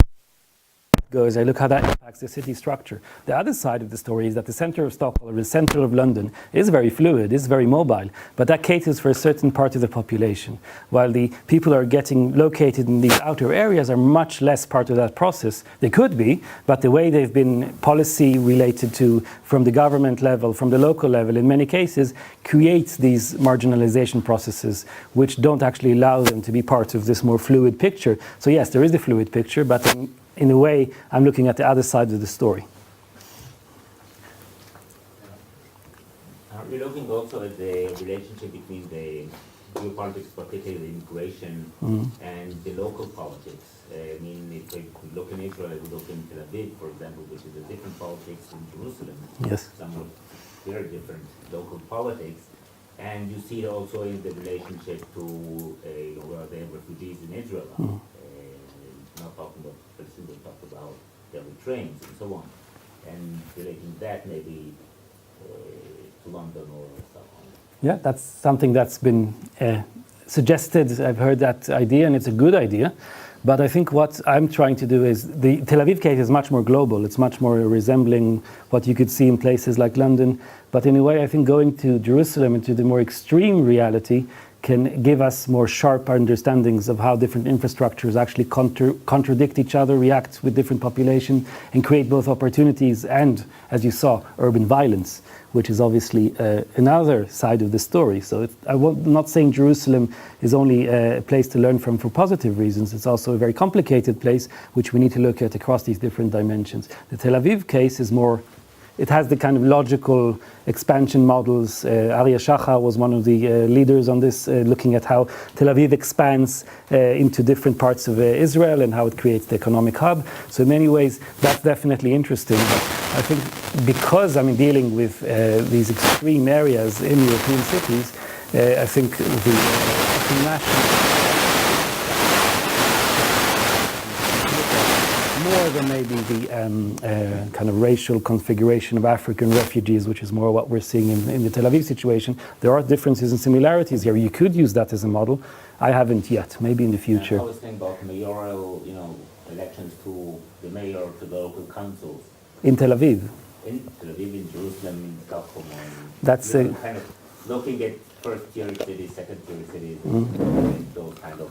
goes, I look how that impacts the city structure. The other side of the story is that the center of Stockholm, or the center of London, is very fluid, is very mobile, but that caters for a certain part of the population, while the people who are getting located in these outer areas are much less part of that process. They could be, but the way they've been policy related to from the government level, from the local level, in many cases, creates these marginalization processes which don't actually allow them to be part of this more fluid picture. So yes, there is a fluid picture, but in a way, I'm looking at the other side of the story.
We're looking also at the relationship between the geopolitics, particularly immigration, and the local politics. I mean, if we look in Israel, we look in Tel Aviv, for example, which is a different politics in Jerusalem.
Yes.
Somewhat very different local politics. And you see it also in the relationship to where they have refugees in Israel. Not talking about Palestine, but talk about the trains and so on, and relating that maybe to London or so on.
Yeah, that's something that's been suggested. I've heard that idea, and it's a good idea. But I think what I'm trying to do is, the Tel Aviv case is much more global. It's much more resembling what you could see in places like London. But in a way, I think going to Jerusalem and to the more extreme reality can give us more sharp understandings of how different infrastructures actually contradict each other, react with different populations, and create both opportunities and, as you saw, urban violence, which is obviously another side of the story. So I'm not saying Jerusalem is only a place to learn from for positive reasons. It's also a very complicated place, which we need to look at across these different dimensions. The Tel Aviv case is more, it has the kind of logical expansion models. Aryeh Shachar was one of the leaders on this, looking at how Tel Aviv expands into different parts of Israel and how it creates the economic hub. So in many ways, that's definitely interesting. But I think because I'm dealing with these extreme areas in European cities, I think the international more than maybe the kind of racial configuration of African refugees, which is more what we're seeing in the Tel Aviv situation. There are differences and similarities here. You could use that as a model. I haven't yet. Maybe in the future.
I was thinking about mayoral, elections to the mayor, to the local councils.
In Tel Aviv.
In Tel Aviv, in Jerusalem, in Stockholm.
That's
kind of looking at first-tier cities, second-tier cities, and those kind of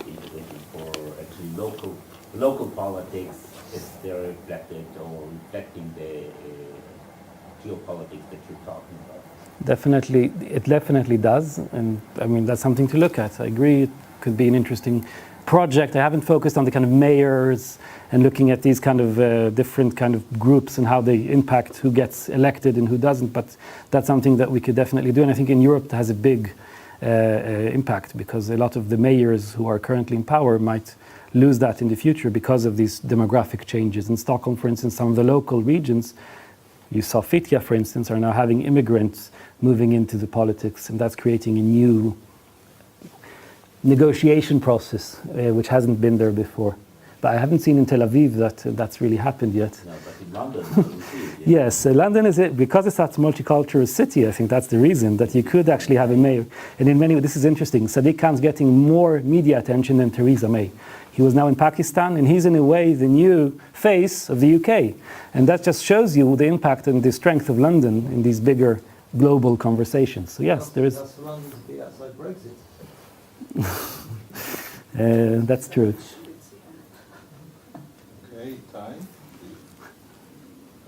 indications for actually local politics, if they're reflected or reflecting the geopolitics that you're talking about.
Definitely, it definitely does, and I mean that's something to look at. I agree, it could be an interesting project. I haven't focused on the kind of mayors and looking at these kind of different kind of groups and how they impact who gets elected and who doesn't, but that's something that we could definitely do, and I think in Europe it has a big impact because a lot of the mayors who are currently in power might lose that in the future because of these demographic changes. In Stockholm, for instance, some of the local regions, you saw Fittja, for instance, are now having immigrants moving into the politics, and that's creating a new negotiation process, which hasn't been there before. But I haven't seen in Tel Aviv that that's really happened yet.
No, but in London, you see it.
Yes, London is because it's such a multicultural city. I think that's the reason that you could actually have a mayor. And in many ways, this is interesting. Sadiq Khan's getting more media attention than Theresa May. He was now in Pakistan, and he's in a way the new face of the UK. And that just shows you the impact and the strength of London in these bigger global conversations. So yes, there is.
Does London be outside Brexit?
That's true.
Okay, time.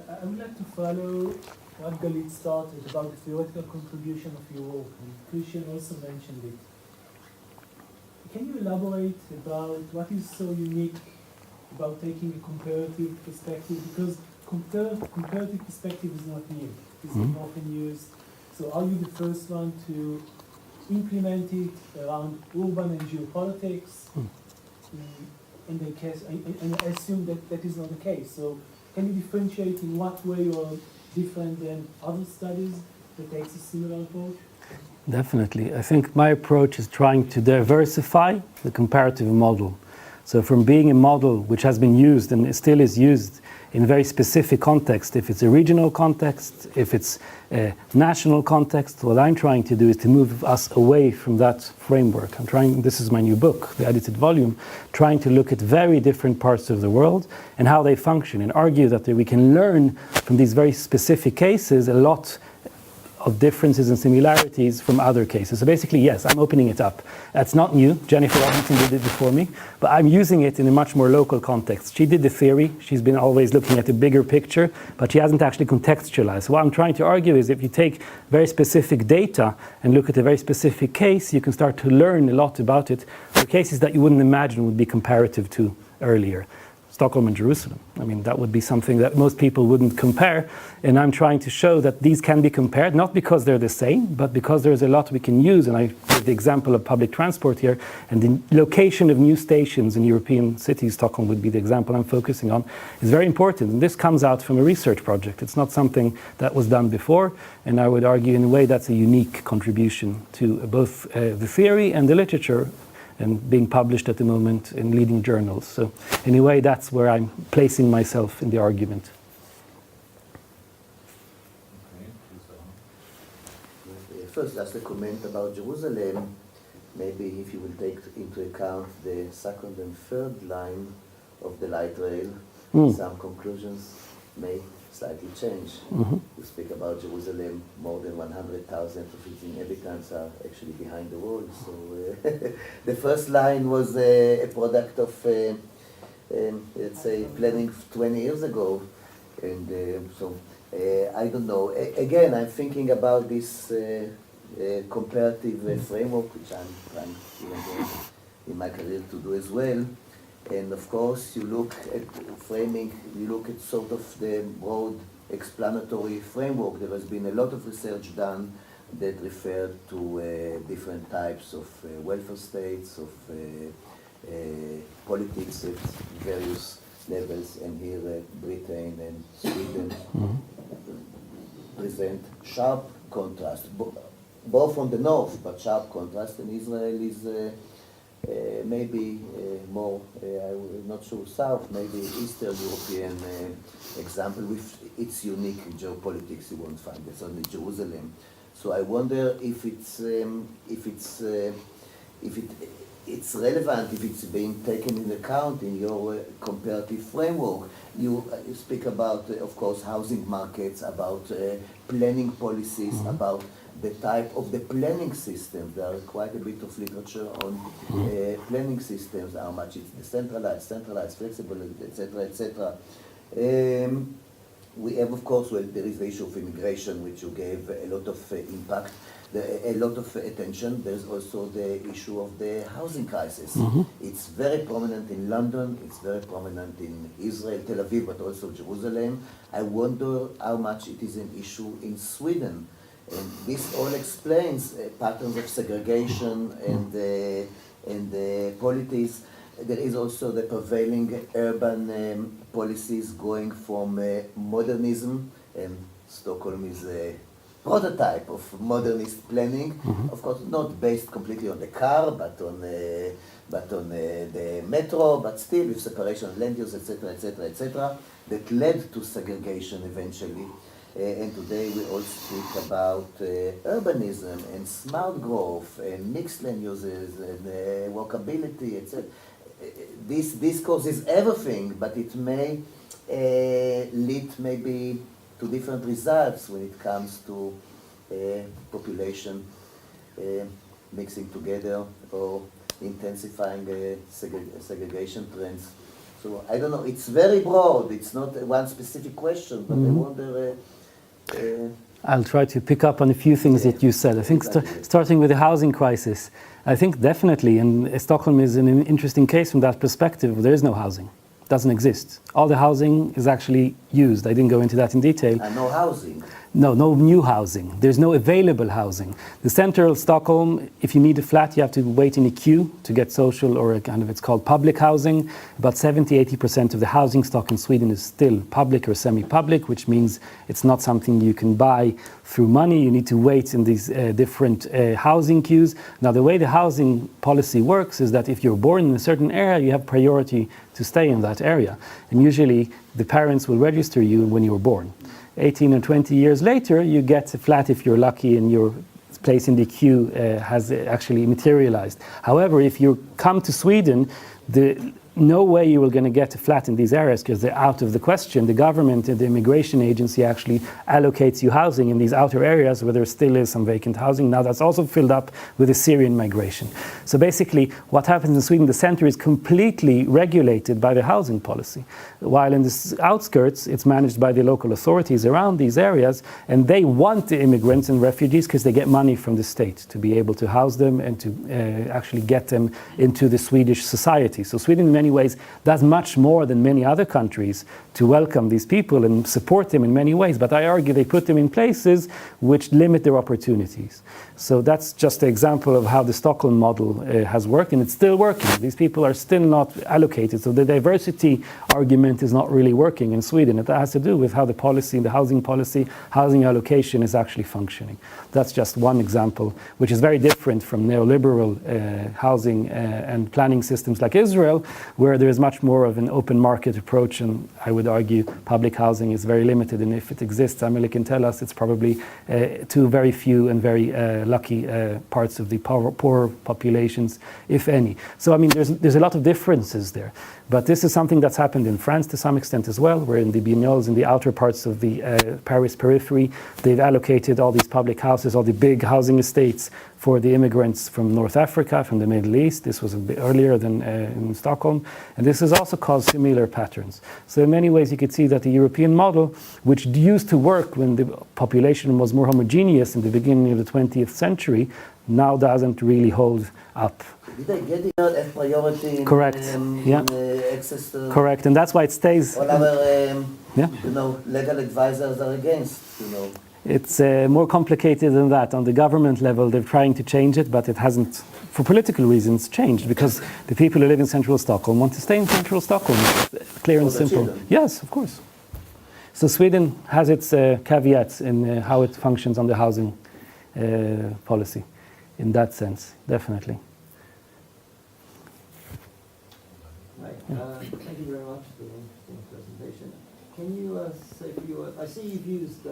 I would like to follow what Galit started about the theoretical contribution of your work, and Christian also mentioned it. Can you elaborate about what is so unique about taking a comparative perspective? Because comparative perspective is not new. It's not often used. So are you the first one to implement it around urban and geopolitics? In the case, and I assume that is not the case. So can you differentiate in what way you are different than other studies that takes a similar approach?
Definitely. I think my approach is trying to diversify the comparative model. So from being a model which has been used and still is used in a very specific context, if it's a regional context, if it's a national context, what I'm trying to do is to move us away from that framework. This is my new book, the edited volume, trying to look at very different parts of the world and how they function and argue that we can learn from these very specific cases a lot of differences and similarities from other cases. So basically, yes, I'm opening it up. That's not new. Jennifer Robinson did it before me, but I'm using it in a much more local context. She did the theory. She's been always looking at the bigger picture, but she hasn't actually contextualized. So what I'm trying to argue is if you take very specific data and look at a very specific case, you can start to learn a lot about it for cases that you wouldn't imagine would be comparative to earlier. Stockholm and Jerusalem. I mean, that would be something that most people wouldn't compare. And I'm trying to show that these can be compared, not because they're the same, but because there's a lot we can use. And I give the example of public transport here. And the location of new stations in European cities, Stockholm would be the example I'm focusing on, is very important. And this comes out from a research project. It's not something that was done before. And I would argue in a way that's a unique contribution to both the theory and the literature, and being published at the moment in leading journals. So in a way, that's where I'm placing myself in the argument.
First, just a comment about Jerusalem. Maybe if you will take into account the second and third line of the light rail, some conclusions may slightly change. We speak about Jerusalem, more than 100,000 of its inhabitants are actually behind the wall. So the first line was a product of, let's say, planning 20 years ago. And so I don't know. Again, I'm thinking about this comparative framework, which I'm trying in my career to do as well. And of course, you look at framing, you look at sort of the broad explanatory framework. There has been a lot of research done that referred to different types of welfare states, of politics at various levels. And here Britain and Sweden present sharp contrast, both on the north, but sharp contrast. And Israel is maybe more, I'm not sure, South, maybe Eastern European example with its unique geopolitics. You won't find it's only Jerusalem. So I wonder if it's relevant, if it's being taken into account in your comparative framework. You speak about, of course, housing markets, about planning policies, about the type of the planning system. There are quite a bit of literature on planning systems, how much it's decentralized, centralized, flexible, etc., etc. We have, of course, well, there is the issue of immigration, which you gave a lot of impact, a lot of attention. There's also the issue of the housing crisis. It's very prominent in London, it's very prominent in Israel, Tel Aviv, but also Jerusalem. I wonder how much it is an issue in Sweden. And this all explains patterns of segregation and politics. There is also the prevailing urban policies going from modernism, and Stockholm is a prototype of modernist planning. Of course, not based completely on the car, but on the metro, but still with separation of land use, etc., etc., etc., that led to segregation eventually. And today we all speak about urbanism and smart growth and mixed land uses and walkability, etc. This causes everything, but it may lead maybe to different results when it comes to population mixing together or intensifying segregation trends. So I don't know, it's very broad, it's not one specific question, but I wonder...
I'll try to pick up on a few things that you said. I think starting with the housing crisis, I think definitely, and Stockholm is an interesting case from that perspective. There is no housing. It doesn't exist. All the housing is actually used. I didn't go into that in detail.
And no housing.
No new housing. There's no available housing. The central Stockholm, if you need a flat, you have to wait in a queue to get social or a kind of, it's called public housing. About 70-80% of the housing stock in Sweden is still public or semi-public, which means it's not something you can buy through money. You need to wait in these different housing queues. Now, the way the housing policy works is that if you're born in a certain area, you have priority to stay in that area. And usually the parents will register you when you were born. 18 or 20 years later, you get a flat if you're lucky and your place in the queue has actually materialized. However, if you come to Sweden, no way you are going to get a flat in these areas because they're out of the question. The government and the immigration agency actually allocates you housing in these outer areas where there still is some vacant housing. Now that's also filled up with the Syrian migration. So basically what happens in Sweden, the center is completely regulated by the housing policy. While in the outskirts, it's managed by the local authorities around these areas, and they want the immigrants and refugees because they get money from the state to be able to house them and to actually get them into the Swedish society. So Sweden in many ways does much more than many other countries to welcome these people and support them in many ways, but I argue they put them in places which limit their opportunities. So that's just an example of how the Stockholm model has worked, and it's still working. These people are still not allocated, so the diversity argument is not really working in Sweden. It has to do with how the policy, the housing policy, housing allocation is actually functioning. That's just one example, which is very different from neoliberal housing and planning systems like Israel, where there is much more of an open market approach, and I would argue public housing is very limited, and if it exists, Amelie can tell us, it's probably to very few and very lucky parts of the poor populations, if any. So I mean, there's a lot of differences there. But this is something that's happened in France to some extent as well, where in the Bignoles, in the outer parts of the Paris periphery, they've allocated all these public houses, all the big housing estates for the immigrants from North Africa, from the Middle East. This was a bit earlier than in Stockholm. And this has also caused similar patterns. So in many ways, you could see that the European model, which used to work when the population was more homogeneous in the beginning of the 20th century, now doesn't really hold up.
Did they get it as priority?
Correct. Yeah.
Access to.
Correct, and that's why it stays.
All our, legal advisors are against.
It's more complicated than that. On the government level, they're trying to change it, but it hasn't, for political reasons, changed because the people who live in central Stockholm want to stay in central Stockholm. It's clear and simple. Yes, of course. So Sweden has its caveats in how it functions on the housing policy, in that sense, definitely.
Thank you very much for the interesting presentation. Can you say for you, I see you've used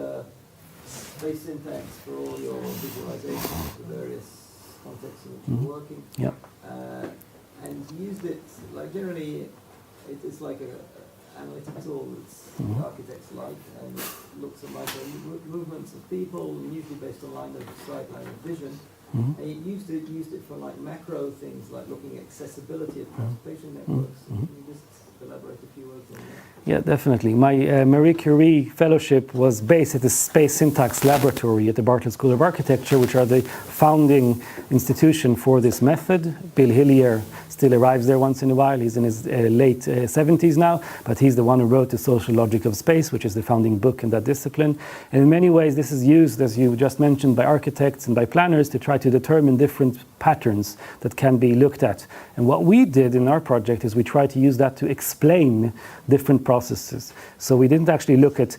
space syntax for all your visualizations for various contexts in which you're working.
Yep.
And used it, like generally, it's like a analytic tool that's the architect's like, and it looks at like movements of people, usually based on line of sight, line of vision. And it used it for like macro things, like looking at accessibility of transportation networks. Can you just elaborate a few words on that?
Yeah, definitely. My Marie Curie fellowship was based at the Space Syntax Laboratory at the Bartlett School of Architecture, which are the founding institution for this method. Bill Hillier still arrives there once in a while. He's in his late 70s now, but he's the one who wrote The Social Logic of Space, which is the founding book in that discipline. And in many ways, this is used, as you just mentioned, by architects and by planners to try to determine different patterns that can be looked at. And what we did in our project is we tried to use that to explain different processes. So we didn't actually look at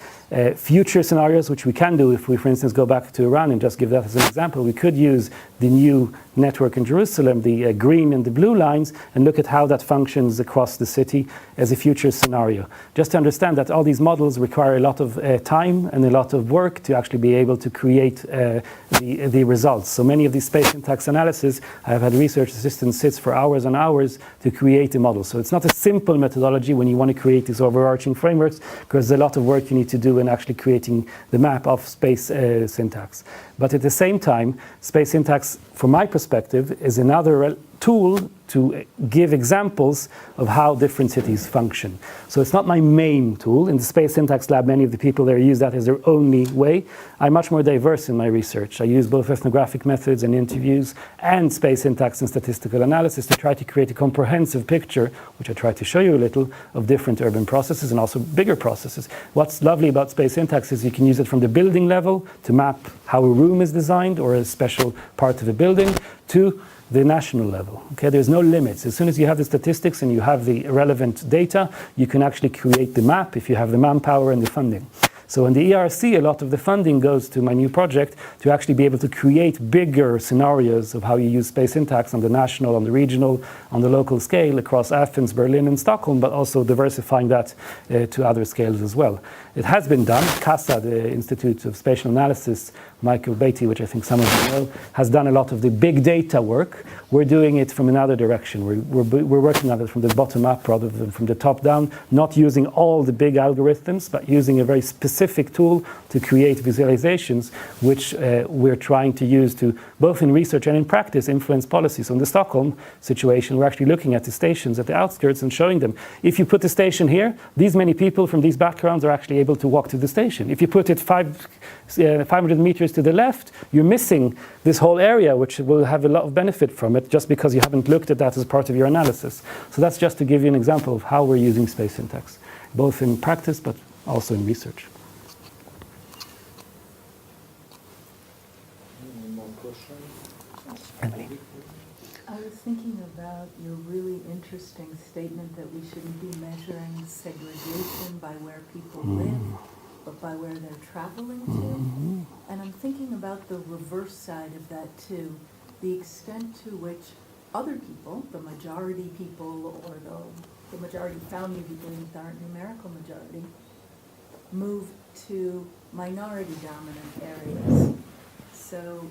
future scenarios, which we can do if we, for instance, go back to Iran and just give that as an example. We could use the new network in Jerusalem, the green and the blue lines, and look at how that functions across the city as a future scenario. Just to understand that all these models require a lot of time and a lot of work to actually be able to create the results. So many of these space syntax analysis, I've had research assistants sit for hours and hours to create a model. So it's not a simple methodology when you want to create these overarching frameworks, because there's a lot of work you need to do in actually creating the map of space syntax. But at the same time, space syntax, from my perspective, is another tool to give examples of how different cities function. So it's not my main tool. In the Space Syntax Lab, many of the people there use that as their only way. I'm much more diverse in my research. I use both ethnographic methods and interviews and space syntax and statistical analysis to try to create a comprehensive picture, which I try to show you a little, of different urban processes and also bigger processes. What's lovely about space syntax is you can use it from the building level to map how a room is designed or a special part of a building to the national level. Okay, there's no limits. As soon as you have the statistics and you have the relevant data, you can actually create the map if you have the manpower and the funding. So in the ERC, a lot of the funding goes to my new project to actually be able to create bigger scenarios of how you use space syntax on the national, on the regional, on the local scale across Athens, Berlin, and Stockholm, but also diversifying that to other scales as well. It has been done. CASA, the Institute of Spatial Analysis, Michael Beatty, which I think some of you know, has done a lot of the big data work. We're doing it from another direction. We're working on it from the bottom up rather than from the top down, not using all the big algorithms, but using a very specific tool to create visualizations, which we're trying to use to, both in research and in practice, influence policy. So in the Stockholm situation, we're actually looking at the stations at the outskirts and showing them, if you put the station here, these many people from these backgrounds are actually able to walk to the station. If you put it 500 meters to the left, you're missing this whole area, which will have a lot of benefit from it just because you haven't looked at that as part of your analysis. So that's just to give you an example of how we're using space syntax, both in practice but also in research.
Any more questions?
Emily.
I was thinking about your really interesting statement that we shouldn't be measuring segregation by where people live, but by where they're traveling to. And I'm thinking about the reverse side of that too, the extent to which other people, the majority people or the majority founding people that aren't numerical majority, move to minority dominant areas. So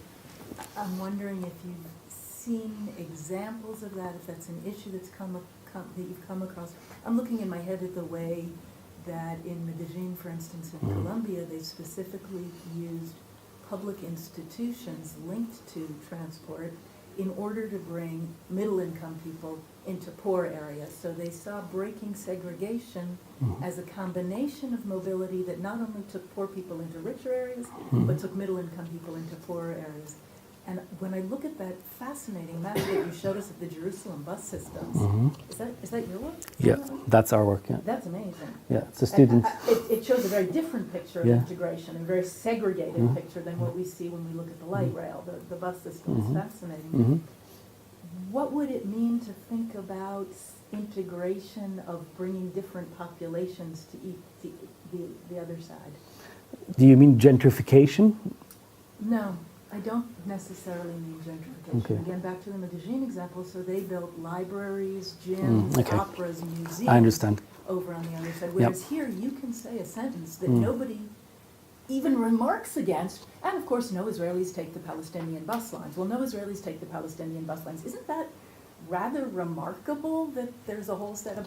I'm wondering if you've seen examples of that, if that's an issue that's that you've come across. I'm looking in my head at the way that in Medellin, for instance, in Colombia, they specifically used public institutions linked to transport in order to bring middle-income people into poor areas. So they saw breaking segregation as a combination of mobility that not only took poor people into richer areas, but took middle-income people into poorer areas. And when I look at that fascinating map that you showed us of the Jerusalem bus systems, is that your work?
Yeah, that's our work. Yeah,
That's amazing.
yeah, it's a student.
It shows a very different picture of integration, a very segregated picture than what we see when we look at the light rail. The bus system is fascinating. What would it mean to think about integration of bringing different populations to the other side?
Do you mean gentrification?
No. I don't necessarily mean gentrification.
Okay.
Again, back to the Medellin example, so they built libraries, gyms,
okay.
operas, museums
I understand.
over on the other side. Whereas here, you can say a sentence that nobody even remarks against, and of course, no Israelis take the Palestinian bus lines. Well, no Israelis take the Palestinian bus lines. Isn't that rather remarkable that there's a whole set of...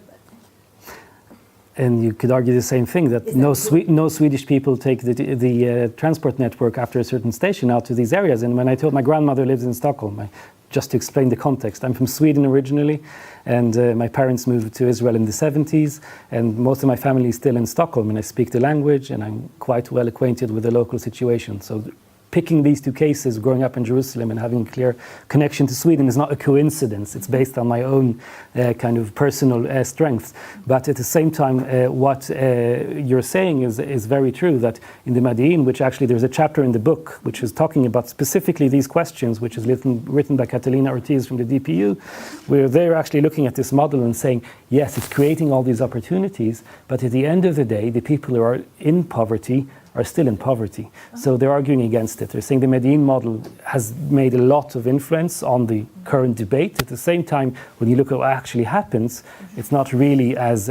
And you could argue the same thing, that
Is
no,
that
no Swedish people take the transport network after a certain station out to these areas. And when I told my grandmother lives in Stockholm, just to explain the context, I'm from Sweden originally, and my parents moved to Israel in the 70s, and most of my family is still in Stockholm, and I speak the language, and I'm quite well acquainted with the local situation. So picking these two cases, growing up in Jerusalem and having a clear connection to Sweden, is not a coincidence. It's based on my own kind of personal strengths. But at the same time, what you're saying is very true, that in the Madi'in, which actually there's a chapter in the book which is talking about specifically these questions, which is written by Catalina Ortiz from the DPU, where they're actually looking at this model and saying, yes, it's creating all these opportunities, but at the end of the day, the people who are in poverty are still in poverty. So they're arguing against it. They're saying the Medellin model has made a lot of influence on the current debate. At the same time, when you look at what actually happens, it's not really as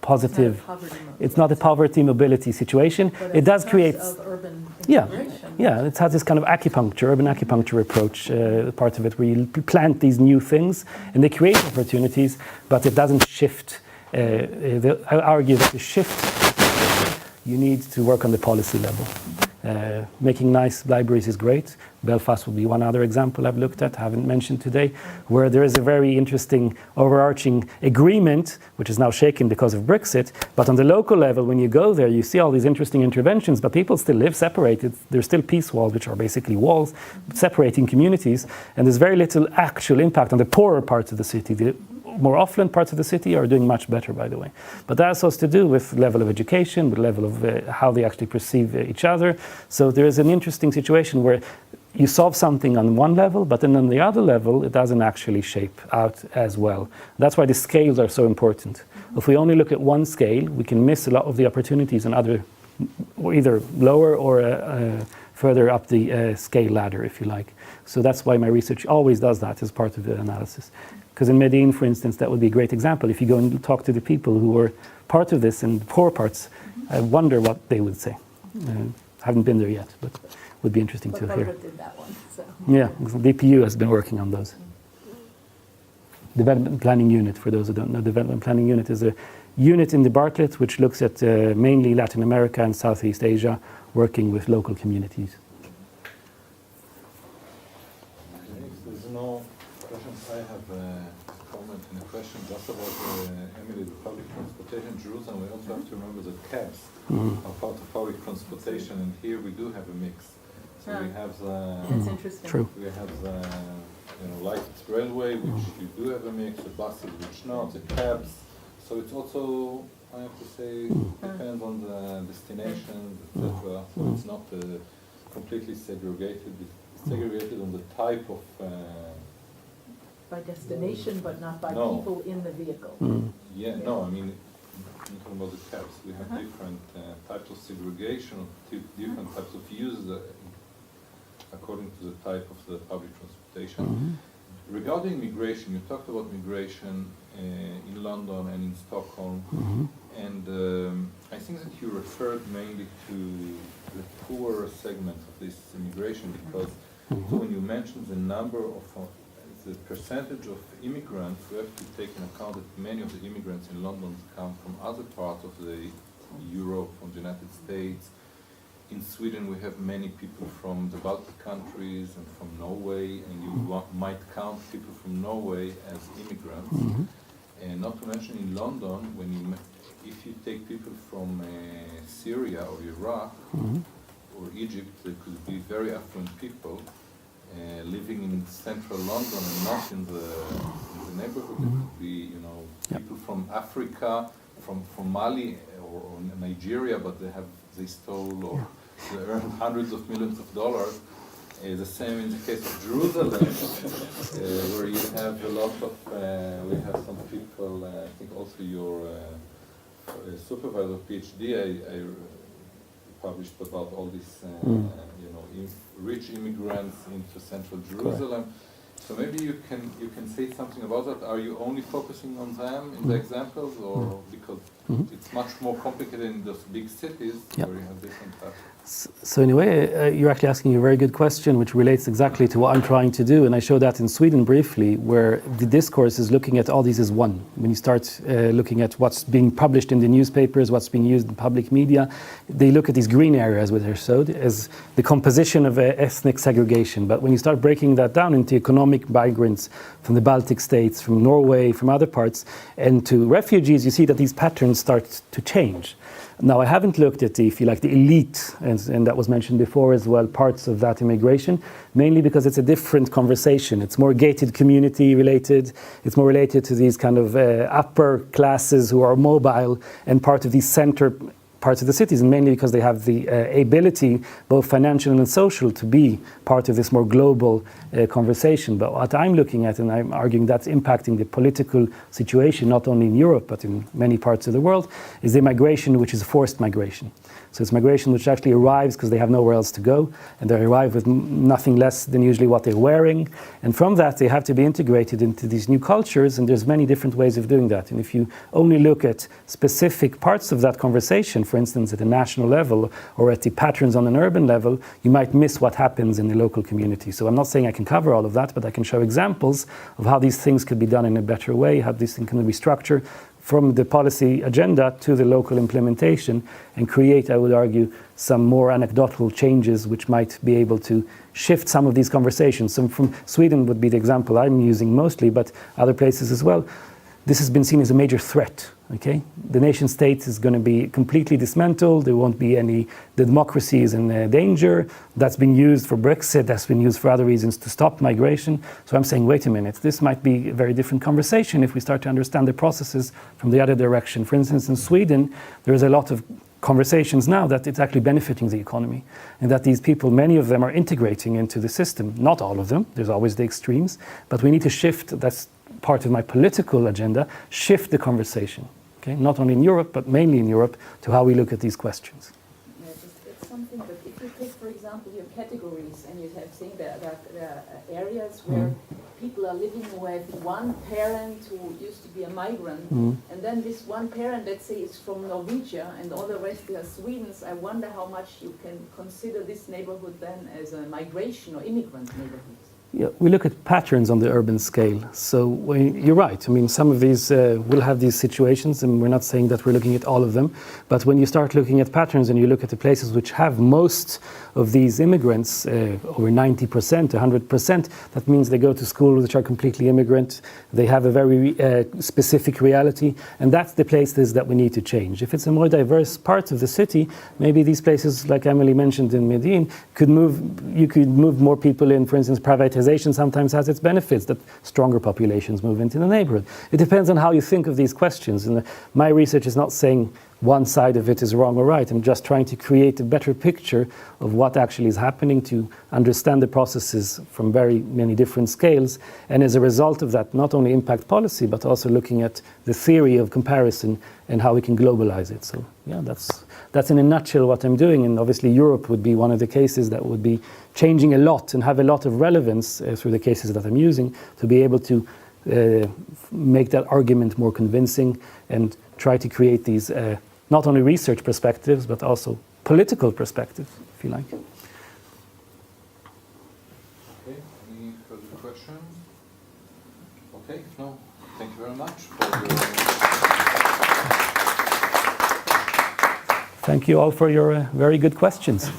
positive. It's not a poverty mobility situation.
But
it does
in
create...
terms of urban
Yeah,
integration.
yeah, it has this kind of acupuncture, urban acupuncture approach, part of it, where you plant these new things and they create opportunities, but it doesn't shift. I argue that the shift, you need to work on the policy level. Making nice libraries is great. Belfast will be one other example I've looked at, haven't mentioned today, where there is a very interesting overarching agreement, which is now shaken because of Brexit. But on the local level, when you go there, you see all these interesting interventions, but people still live separated. There's still peace walls, which are basically walls separating communities. And there's very little actual impact on the poorer parts of the city. The more affluent parts of the city are doing much better, by the way. But that also has to do with level of education, with level of how they actually perceive each other. So there is an interesting situation where you solve something on one level, but then on the other level, it doesn't actually shape out as well. That's why the scales are so important. If we only look at one scale, we can miss a lot of the opportunities on other, or either lower or further up the scale ladder, if you like. So that's why my research always does that as part of the analysis. Because in Medellin, for instance, that would be a great example. If you go and talk to the people who were part of this in the poor parts, I wonder what they would say. Haven't been there yet, but would be interesting to hear.
But did that one, so.
Yeah, DPU has been working on those. Development Planning Unit, for those who don't know, Development Planning Unit is a unit in the Bartlett which looks at mainly Latin America and Southeast Asia, working with local communities.
If there's no questions, I have a comment and a question just about Emily, the public transportation in Jerusalem. We also have to remember that cabs are part of public transportation, and here we do have a mix. So we have
That's interesting.
True.
we have the light railway, which you do have a mix, the buses which not, the cabs. So it's also, I have to say, depends on the destination, etc. So it's not completely segregated. It's segregated on the type of.
By destination, but not by
No.
people in the vehicle.
Yeah, no, I mean, I'm talking about the cabs. We have different types of segregation, different types of use according to the type of the public transportation. Regarding migration, you talked about migration in London and in Stockholm, and I think that you referred mainly to the poorer segment of this immigration, because when you mentioned the number of the percentage of immigrants, we have to take into account that many of the immigrants in London come from other parts of the Europe, from the United States. In Sweden, we have many people from the Baltic countries and from Norway, and you might count people from Norway as immigrants. And not to mention in London, if you take people from Syria or Iraq or Egypt, they could be very affluent people living in central London and not in the neighborhood. It could be, people from Africa, from Mali or Nigeria, but they stole or they earned hundreds of millions of dollars. The same in the case of Jerusalem, where you have a lot of, we have some people, I think also your supervisor PhD, I published about all these, you know, rich immigrants into central Jerusalem. So maybe you can say something about that. Are you only focusing on them in the examples, or because it's much more complicated in those big cities where you have different patterns?
So in a way, you're actually asking a very good question, which relates exactly to what I'm trying to do. And I showed that in Sweden briefly, where the discourse is looking at all these as one. When you start looking at what's being published in the newspapers, what's being used in public media, they look at these green areas, which are showed as the composition of ethnic segregation. But when you start breaking that down into economic migrants from the Baltic states, from Norway, from other parts, and to refugees, you see that these patterns start to change. Now, I haven't looked at the, if you like, the elite, and that was mentioned before as well, parts of that immigration, mainly because it's a different conversation. It's more gated community related. It's more related to these kind of upper classes who are mobile and part of these center parts of the cities, and mainly because they have the ability, both financial and social, to be part of this more global conversation. But what I'm looking at, and I'm arguing that's impacting the political situation, not only in Europe, but in many parts of the world, is the migration, which is forced migration. So it's migration which actually arrives because they have nowhere else to go, and they arrive with nothing less than usually what they're wearing. And from that, they have to be integrated into these new cultures, and there's many different ways of doing that. And if you only look at specific parts of that conversation, for instance, at a national level or at the patterns on an urban level, you might miss what happens in the local community. So I'm not saying I can cover all of that, but I can show examples of how these things could be done in a better way, how these things can be structured from the policy agenda to the local implementation, and create, I would argue, some more anecdotal changes which might be able to shift some of these conversations. So from Sweden would be the example I'm using mostly, but other places as well. This has been seen as a major threat. Okay, the nation state is going to be completely dismantled. There won't be any. The democracy is in danger. That's been used for Brexit. That's been used for other reasons to stop migration. So I'm saying, wait a minute. This might be a very different conversation if we start to understand the processes from the other direction. For instance, in Sweden, there is a lot of conversations now that it's actually benefiting the economy, and that these people, many of them, are integrating into the system. Not all of them. There's always the extremes, but we need to shift. That's part of my political agenda. Shift the conversation. Okay? Not only in Europe, but mainly in Europe, to how we look at these questions.
Yeah, it's something that if you take, for example, your categories, and you have seen that there are areas where people are living with one parent who used to be a migrant, and then this one parent, let's say, is from Norwegia, and all the rest are Swedes. I wonder how much you can consider this neighborhood then as a migration or immigrant neighborhood.
Yeah, we look at patterns on the urban scale. So you're right. I mean, some of these will have these situations, and we're not saying that we're looking at all of them. But when you start looking at patterns and you look at the places which have most of these immigrants, over 90%, 100%, that means they go to schools which are completely immigrant. They have a very specific reality, and that's the places that we need to change. If it's a more diverse part of the city, maybe these places, like Emily mentioned in Medellin, could move. You could move more people in. For instance, privatization sometimes has its benefits, that stronger populations move into the neighborhood. It depends on how you think of these questions. And my research is not saying one side of it is wrong or right. I'm just trying to create a better picture of what actually is happening, to understand the processes from very many different scales, and as a result of that, not only impact policy, but also looking at the theory of comparison and how we can globalize it. So yeah, that's in a nutshell what I'm doing, and obviously Europe would be one of the cases that would be changing a lot and have a lot of relevance through the cases that I'm using, to be able to make that argument more convincing and try to create these not only research perspectives, but also political perspectives, if you like.
Okay, any further questions? Okay, if no, thank you very much for your...
Thank you all for your very good questions.